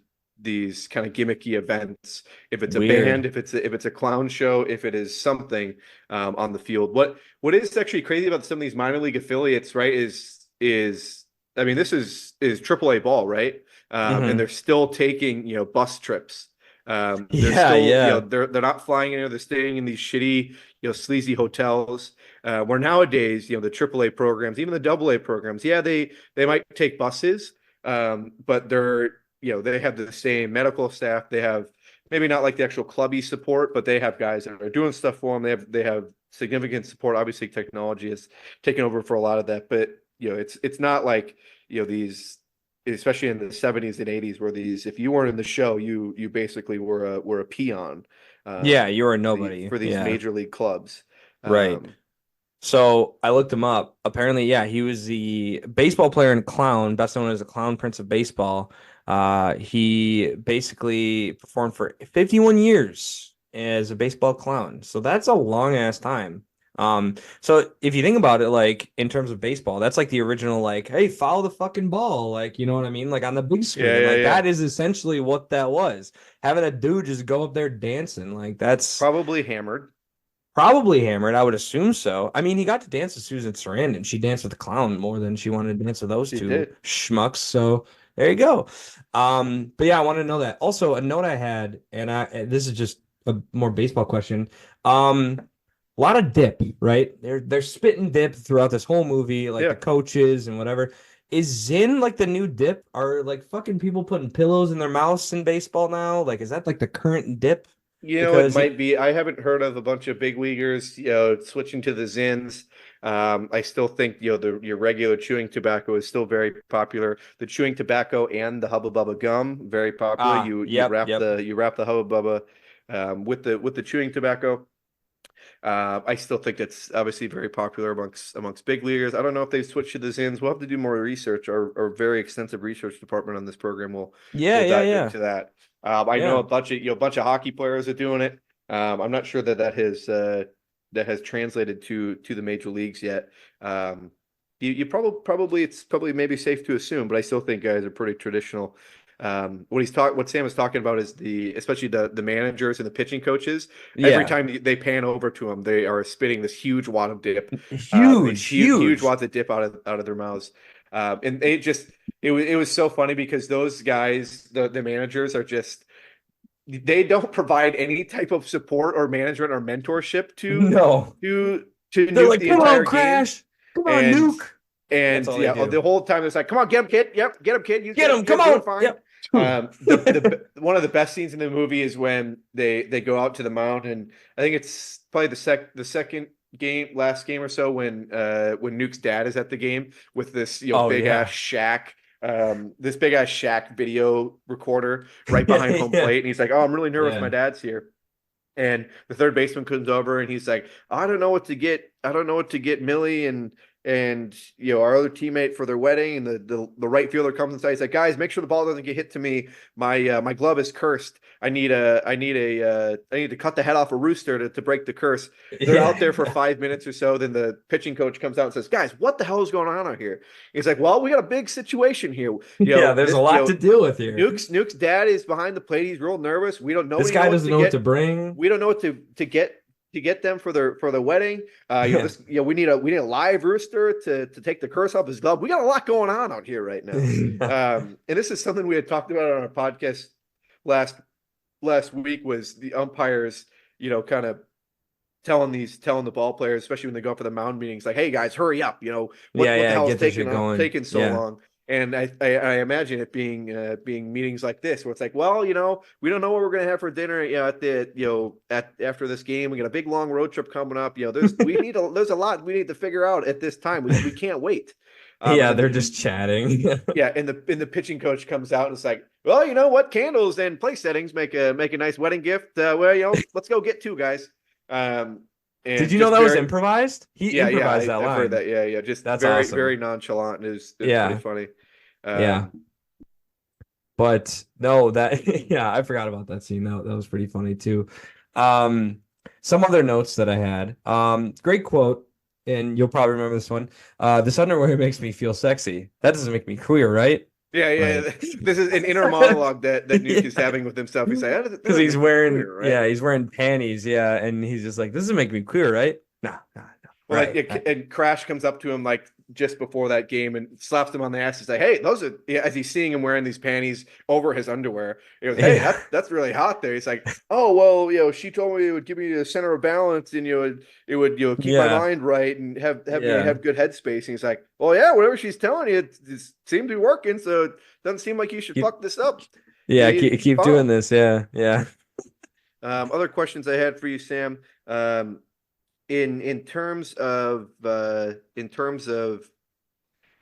kind of gimmicky events. If it's a band, if it's a clown show, if it is something on the field. What is actually crazy about some of these minor league affiliates, right, is I mean, this is AAA ball, right? And they're still taking, bus trips. They're not flying anywhere. They're staying in these shitty, sleazy hotels. Where nowadays, the AAA programs, even the AA programs, they might take buses, but they have the same medical staff. They have maybe not like the actual clubby support, but they have guys that are doing stuff for them. They have significant support. Obviously, technology has taken over for a lot of that, but it's not like these. Especially in the 70s and 80s, where if you weren't in the show, you basically were a peon. You were a nobody for these major league clubs. Right. So I looked him up. Apparently, he was the baseball player and clown, best known as the Clown Prince of Baseball. He basically performed for 51 years as a baseball clown. So that's a long ass time. So if you think about it, like in terms of baseball, that's like the original, like, hey, follow the fucking ball. Like, you know what I mean? Like on the big screen, that is essentially what that was. Having a dude just go up there dancing. Like that's probably hammered. Probably hammered, I would assume so. I mean, he got to dance with Susan Sarandon. She danced with the clown more than she wanted to dance with those She two did. schmucks. So there you go. But yeah, I want to know that. Also, a note I had, and this is just a more baseball question. A lot of dip, right? They're spitting dip throughout this whole movie, like Yeah. the coaches and whatever. Is Zin like the new dip? Are like fucking people putting pillows in their mouths in baseball now? Like, is that like the current dip? You know, it might be. I haven't heard of a bunch of big leaguers, switching to the Zins. I still think, your regular chewing tobacco is still very popular. The chewing tobacco and the Hubba Bubba gum, very popular. You wrap Yep. the Hubba Bubba with the chewing tobacco. I still think it's obviously very popular amongst big leaguers. I don't know if they've switched to the Zins. We'll have to do more research. Our very extensive research department on this program will dive into that. I know a bunch of hockey players are doing it. I'm not sure that has translated to the major leagues yet. You probably it's probably maybe safe to assume, but I still think guys are pretty traditional. What Sam is talking about is especially the managers and the pitching coaches. Every time they pan over to them, they are spitting this huge wad of dip, huge wads of dip out of their mouths. And it was so funny because those guys, the managers, are just, they don't provide any type of support or management or mentorship to they're Nuke like, the come entire on, Crash, game. come on, Nuke. And the whole time it's like, come on, get him, kid. Yep, get him, kid. You get him, come on. Fine. Yep. One of the best scenes in the movie is when they go out to the mound, and I think it's probably the second last game or so, when Nuke's dad is at the game with this ass Shaq. This big ass Shaq video recorder right behind home plate, and he's like, "Oh, I'm really nervous. My dad's here." And the third baseman comes over, and he's like, "I don't know what to get Millie and our other teammate for their wedding." And the right fielder comes inside. He's like, "Guys, make sure the ball doesn't get hit to me. My glove is cursed. I need to cut the head off a rooster to break the curse." They're out there for 5 minutes or so. Then the pitching coach comes out and says, "Guys, what the hell is going on out here?" He's like, "Well, we got a big situation here. There's a lot to deal with here. Nuke's dad is behind the plate. He's real nervous. We don't know. This guy doesn't know what to bring. We don't know what to get them for their wedding. We need a live rooster to take the curse off his glove. We got a lot going on out here right now." And this is something we had talked about on our podcast last week, was the umpires, kind of telling the ball players, especially when they go up for the mound meetings, like, "Hey guys, hurry up. What the hell is taking so long?" And I imagine it being meetings like this, where it's like, well, we don't know what we're gonna have for dinner, after this game. We got a big long road trip coming up. There's a lot we need to figure out at this time. We can't wait. They're just chatting. And the pitching coach comes out and it's like, "Well, you know what? Candles and place settings make a nice wedding gift. Let's go get two, guys." Did you know that was improvised? He improvised that line. I've heard that. Yeah. Just that's very, awesome. Very nonchalant. It's pretty funny. But no, I forgot about that scene. That was pretty funny too. Some other notes that I had. Great quote, and you'll probably remember this one. "This underwear makes me feel sexy. That doesn't make me queer, right?" Yeah. Like, this is an inner monologue that Nuke is having with himself. He's like, because he's wearing queer, right? He's wearing panties, and he's just like, "This doesn't make me queer, right?" No. Well, and Crash comes up to him like just before that game and slaps him on the ass. He's like, "Hey, those are," as he's seeing him wearing these panties over his underwear. He goes, "Hey, that's really hot there." He's like, "Oh, well, she told me it would give me the center of balance, and it would keep my mind right and have me have good headspace." And he's like, "Well, yeah, whatever she's telling you, it seems to be working. So it doesn't seem like you should fuck this up." Yeah, keep doing this. Yeah. Other questions I had for you, Sam. In terms of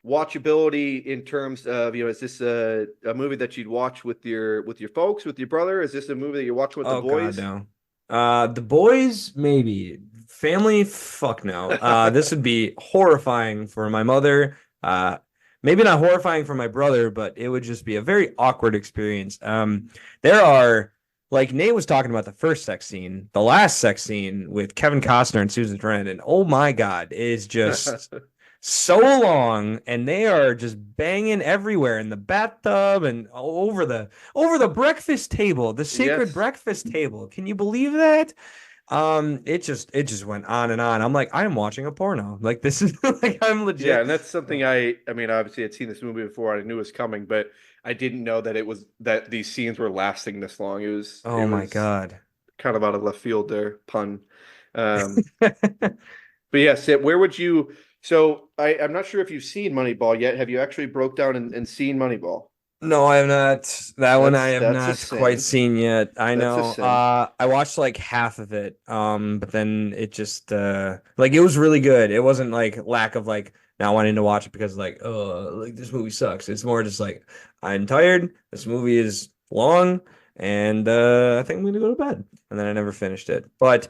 watchability, in terms of, is this a movie that you'd watch with your folks, with your brother? Is this a movie that you watch with the boys? God, no. The boys, maybe. Family, fuck no. This would be horrifying for my mother. Maybe not horrifying for my brother, but it would just be a very awkward experience. There are, like Nate was talking about, the first sex scene, the last sex scene with Kevin Costner and Susan Sarandon. Oh my God, it is just so long, and they are just banging everywhere in the bathtub and over the breakfast table, the sacred breakfast table. Can you believe that? It just went on and on. I'm like, I am watching a porno. Like this is like I'm legit. Yeah, and that's something I mean, obviously I'd seen this movie before. I knew it was coming, but I didn't know that it was that these scenes were lasting this long. Oh my God. kind of out of left field there, pun. Um, but yes, where would you? So I'm not sure if you've seen Moneyball yet. Have you actually broke down and seen Moneyball? No, I have not. That one I have That's a not quite sin. seen yet. I That's a know. sin. I watched like half of it. But then it just like it was really good. It wasn't like lack of like not wanting to watch it because like, oh, like this movie sucks. It's more just like I'm tired. This movie is long, and I think I'm gonna go to bed. And then I never finished it. But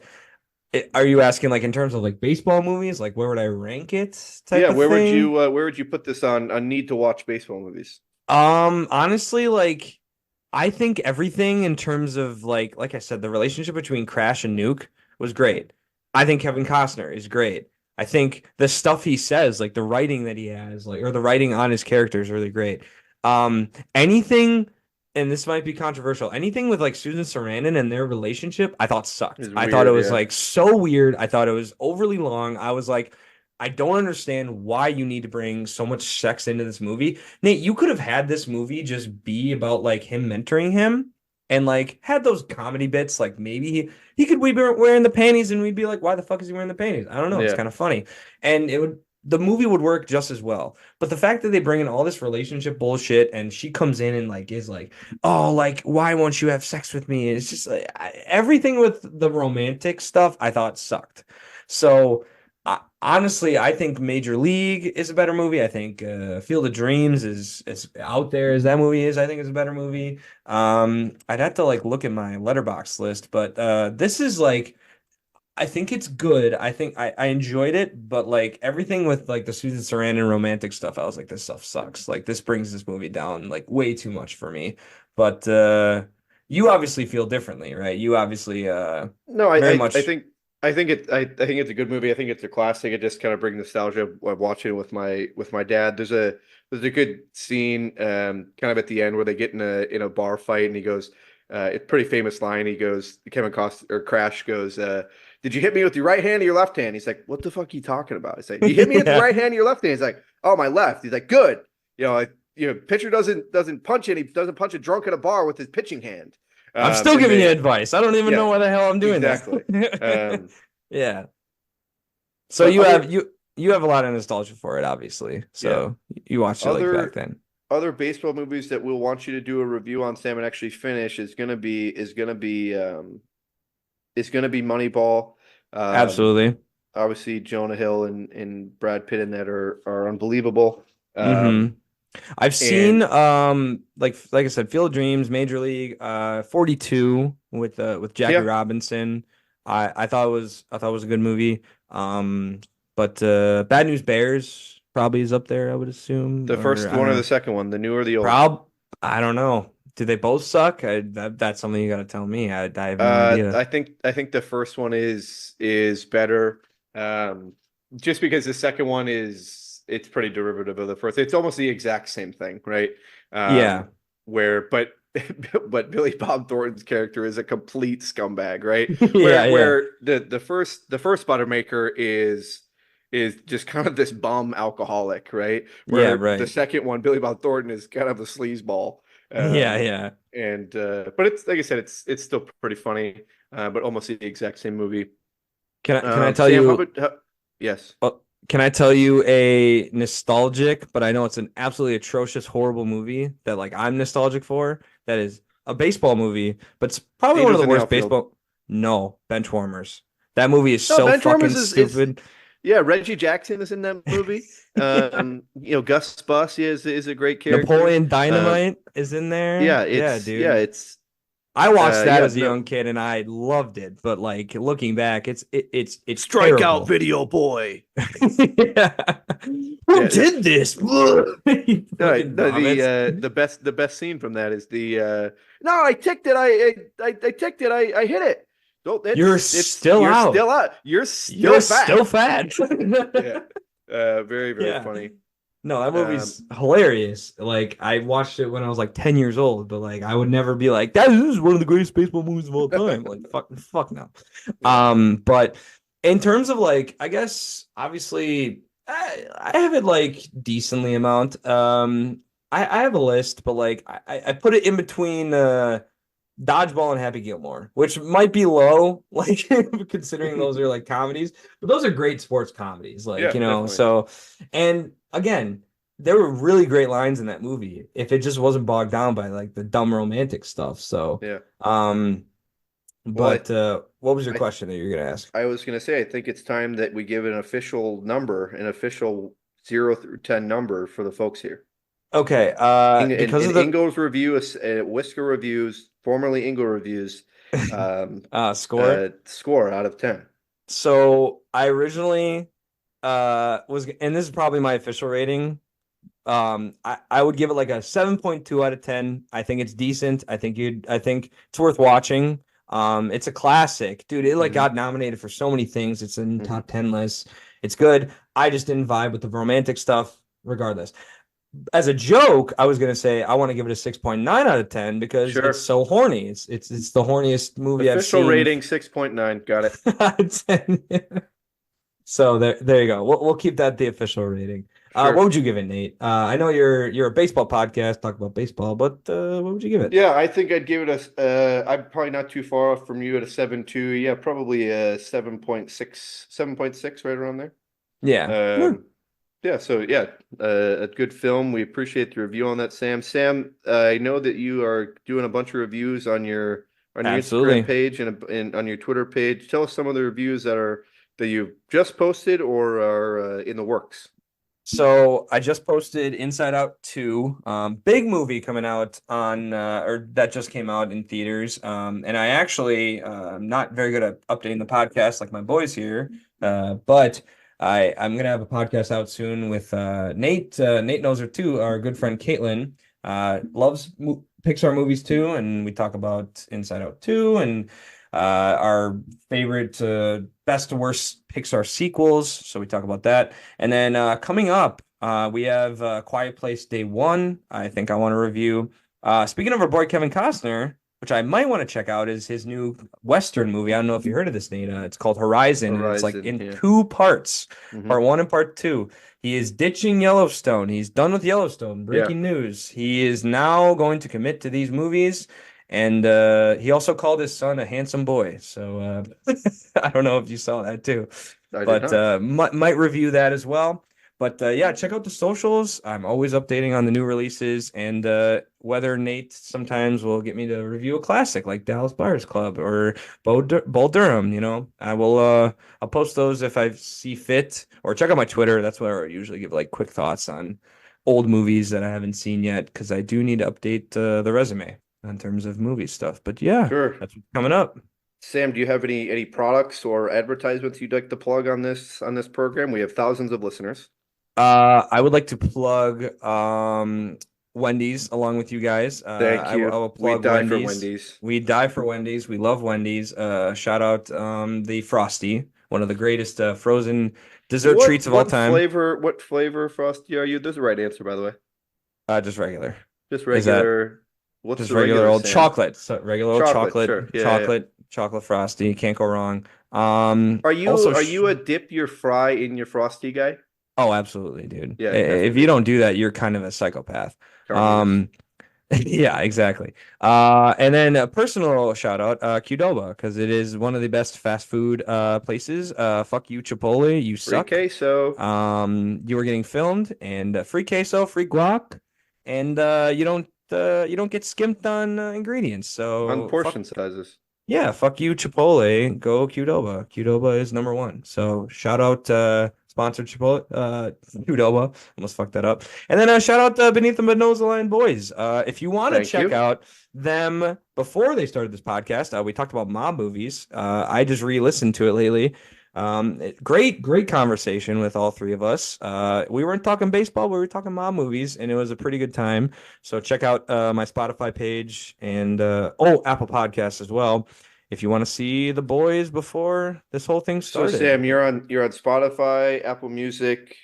are you asking like in terms of like baseball movies? Like where would I rank it type Yeah, of thing? where would you put this on need to watch baseball movies? Honestly, like I think everything in terms of like I said, the relationship between Crash and Nuke was great. I think Kevin Costner is great. I think the stuff he says, like the writing that he has, like or the writing on his character is really great. Anything, and this might be controversial, anything with like Susan Sarandon and their relationship, I thought sucked. It's I thought it weird, was yeah. like so weird. I thought it was overly long. I was like, I don't understand why you need to bring so much sex into this movie. Nate, you could have had this movie just be about like him mentoring him and like had those comedy bits. Like maybe he could be wearing the panties and we'd be like, why the fuck is he wearing the panties? I don't know. It's Yeah. kind of funny. And the movie would work just as well. But the fact that they bring in all this relationship bullshit and she comes in and like is like, oh, like why won't you have sex with me? It's just like everything with the romantic stuff I thought sucked. So honestly, I think Major League is a better movie. I think Field of Dreams is as out there as that movie is. I think it's a better movie. I'd have to like look at my letterbox list, but this is like I think it's good. I think I enjoyed it, but like everything with like the Susan Sarandon romantic stuff, I was like, this stuff sucks. Like this brings this movie down like way too much for me. But you obviously feel differently, right? You obviously No, very I much. think I think it's a good movie. I think it's a classic. It just kind of brings nostalgia of watching it with my dad. There's a good scene kind of at the end where they get in a bar fight and he goes it's a pretty famous line. He goes, Kevin Costner or Crash goes, did you hit me with your right hand or your left hand? He's like, what the fuck are you talking about? He's like, you hit me with your Yeah. right hand or your left hand? He's like, oh, my left. He's like, good. Pitcher doesn't punch a drunk at a bar with his pitching hand. I'm still And giving you they advice. I don't even know Yeah, why the hell I'm doing exactly. that. Yeah. So But you have a lot of nostalgia for it, obviously. yeah, So you watched it like back other then. other baseball movies that we'll want you to do a review on, Sam, and actually finish is gonna be Moneyball. Um, Absolutely. Obviously Jonah Hill and Brad Pitt in that are unbelievable. hmm Um, I've seen and like I said, Field of Dreams, Major League, 42 with Jackie yeah, Robinson. I thought it was a good movie. But Bad News Bears probably is up there, I would assume. the Or first I don't one or the know. second one, the new or the old. I don't know. Do they both suck? That's something you got to tell me. I have no idea. I think the first one is better. Just because the second one it's pretty derivative of the first. It's almost the exact same thing, right? Yeah. Where but Billy Bob Thornton's character is a complete scumbag, right? Yeah, yeah. Where the first Buttermaker is just kind of this bum alcoholic, right? Yeah, Where the right. second one, Billy Bob Thornton, is kind of a sleazeball. Yeah, Um, yeah. and but it's like I said, it's still pretty funny, but almost the exact same movie. Can I tell Sam, you yes. can I tell you a nostalgic, but I know it's an absolutely atrocious, horrible movie that like I'm nostalgic for? That is a baseball movie, but it's probably one of Angels the in the worst Outfield. baseball. No, Benchwarmers. That movie is No, so Benchwarmers fucking is stupid. yeah, Reggie Jackson is in that movie. Gus Bus is a great character. Napoleon Um, Dynamite is in there. Yeah, dude. it's I watched that yeah, as a no. young kid and I loved it, but like looking back, it's Strikeout terrible. Video Boy. Yeah. Who Yeah, did this? He all right. fucking No, vomits. the best scene from that is the no, I ticked it. I ticked it. I hit it. No, You're it's still you're out. still out. You're still You're fat. still fat. Yeah. Very Yeah. funny. No, that movie's hilarious. Like I watched it when I was like 10 years old, but like I would never be like, this is one of the greatest baseball movies of all time. Like fuck no. But in terms of like, I guess obviously I have it like decently amount. I have a list, but like I put it in between Dodgeball and Happy Gilmore, which might be low, like considering those are like comedies, but those are great sports comedies, like definitely. So, and again, there were really great lines in that movie if it just wasn't bogged down by like the dumb romantic stuff. So, Yeah. But what was your question that you're gonna ask? I was gonna say I think it's time that we give an official number, an official 0 through 10 number for the folks here. Okay, because of the Ingal's review, Whisker Reviews, formerly Ingle Reviews, score out of 10. So I originally was, and this is probably my official rating. I would give it like a 7.2 out of 10. I think it's decent. I think it's worth watching. It's a classic, dude. It like got nominated for so many things. It's in top 10 lists. It's good. I just didn't vibe with the romantic stuff regardless. As a joke, I was gonna say I want to give it a 6.9 out of 10 because it's so horny. It's the horniest movie I've seen. Official rating 6.9. Got it. So there you go. We'll keep that the official rating. What would you give it, Nate? I know you're a baseball podcast, talk about baseball, but what would you give it? Yeah, I think I'd give it I'm probably not too far off from you at a 7.2. Yeah, probably a 7.6, right around there. Yeah. Yeah, so yeah, a good film. We appreciate the review on that, Sam. Sam, I know that you are doing a bunch of reviews on your Instagram page and on your Twitter page. Tell us some of the reviews that you just posted or are in the works. So I just posted Inside Out 2, big movie coming out on or that just came out in theaters. And I actually I'm not very good at updating the podcast like my boys here, but I'm gonna have a podcast out soon with Nate. Nate knows her too. Our good friend Caitlin loves Pixar movies too, and we talk about Inside Out 2 and our favorite best to worst Pixar sequels. So we talk about that, and then coming up, we have Quiet Place Day 1. I think I want to review. Speaking of our boy Kevin Costner, which I might want to check out, is his new Western movie. I don't know if you heard of this, Nate. It's called Horizon. And it's like in 2 parts, part 1 and part 2. He is ditching Yellowstone. He's done with Yellowstone. Breaking news. He is now going to commit to these movies. And he also called his son a handsome boy. So I don't know if you saw that too. But might review that as well. But yeah, check out the socials. I'm always updating on the new releases and whether Nate sometimes will get me to review a classic like Dallas Buyers Club or Bull Durham. I'll post those if I see fit, or check out my Twitter. That's where I usually give like quick thoughts on old movies that I haven't seen yet, because I do need to update the resume in terms of movie stuff. But yeah, that's what's coming up. Sam, do you have any products or advertisements you'd like to plug on this program? We have thousands of listeners. I would like to plug Wendy's along with you guys. Thank you. I will plug Wendy's. We die for Wendy's. We love Wendy's. Shout out the Frosty, one of the greatest frozen dessert treats of all time. What flavor Frosty are you? There's the right answer, by the way. Just regular. Just regular. What's just the regular old Sam? chocolate? So regular old chocolate. Sure. Yeah, chocolate Frosty. Can't go wrong. Are you a dip your fry in your Frosty guy? Oh, absolutely, dude. Yeah. If you don't do that, you're kind of a psychopath. Yeah, exactly. And then a personal shout out, Qdoba, because it is one of the best fast food places. Fuck you, Chipotle. You suck. Free queso. You were getting filmed, and free queso, free guac, and you don't get skimped on ingredients. So on portion sizes. Yeah, fuck you, Chipotle. Go Qdoba. Qdoba is number 1. So shout out sponsored Chipotle, Qdoba. Almost fucked that up. And then shout out Beneath the Nose Line Boys. If you want to check out them before they started this podcast, we talked about mob movies. I just re-listened to it lately. Great conversation with all 3 of us. We weren't talking baseball, we were talking mob movies, and it was a pretty good time. So check out my Spotify page and Apple Podcasts as well, if you want to see the boys before this whole thing started. So Sam, you're on Spotify, Apple Music,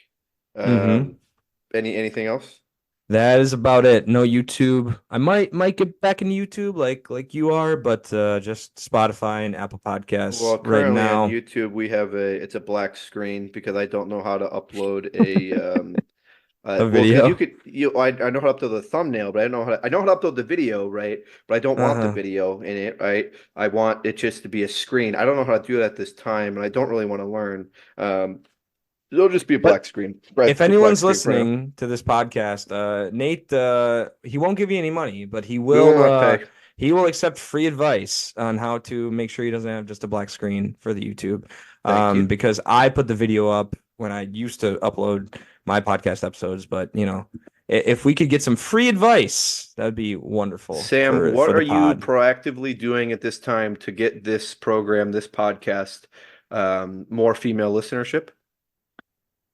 Anything else? That is about it. No YouTube. I might get back into YouTube like you are, but just Spotify and Apple Podcasts Well, right currently now. on YouTube we have it's a black screen because I don't know how to upload a A well, because video. I know how to upload the thumbnail, but I know how to upload the video, right? But I don't want the video in it, right? I want it just to be a screen. I don't know how to do that this time, and I don't really want to learn. It'll just be a black screen. If anyone's listening to this podcast, Nate, he won't give you any money, but he will not pay. He will accept free advice on how to make sure he doesn't have just a black screen for the YouTube. Because I put the video up when I used to upload my podcast episodes, but if we could get some free advice, that'd be wonderful. Sam, what are you proactively doing at this time to get this program, this podcast, more female listenership?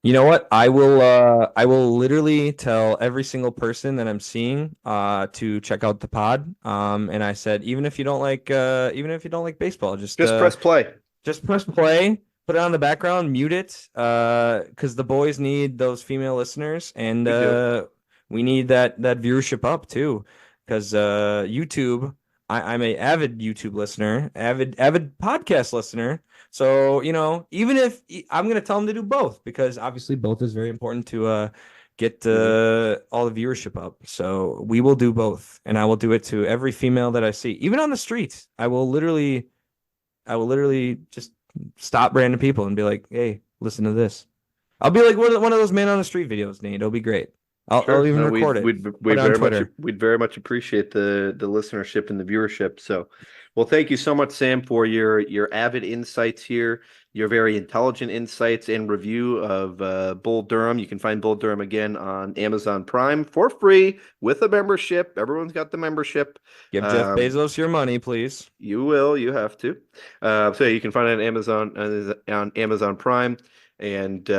You know what? I will literally tell every single person that I'm seeing to check out the pod. And I said, even if you don't like baseball, just press play. Just press play, put it on the background, mute it, because the boys need those female listeners, and we need that viewership up too, because YouTube. I'm a avid YouTube listener, avid podcast listener. So, even if I'm going to tell them to do both, because obviously both is very important to get all the viewership up. So we will do both, and I will do it to every female that I see, even on the streets. I will literally just stop random people and be like, "Hey, listen to this." I'll be like one of those man on the street videos, Nate. It'll be great. I'll even record it. We'd very much appreciate the listenership and the viewership. So, well, thank you so much, Sam, for your avid insights here, your very intelligent insights and review of Bull Durham. You can find Bull Durham again on Amazon Prime for free with a membership. Everyone's got the membership. Give Jeff Bezos your money, please. You will. You have to. So you can find it on Amazon Prime, and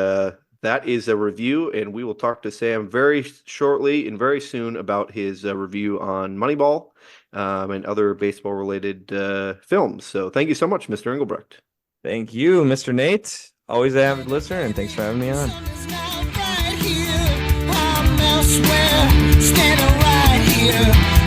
that is a review, and we will talk to Sam very shortly and very soon about his review on Moneyball and other baseball-related films. So thank you so much, Mr. Engelbrecht. Thank you, Mr. Nate. Always an avid listener, and thanks for having me on. Standing right here.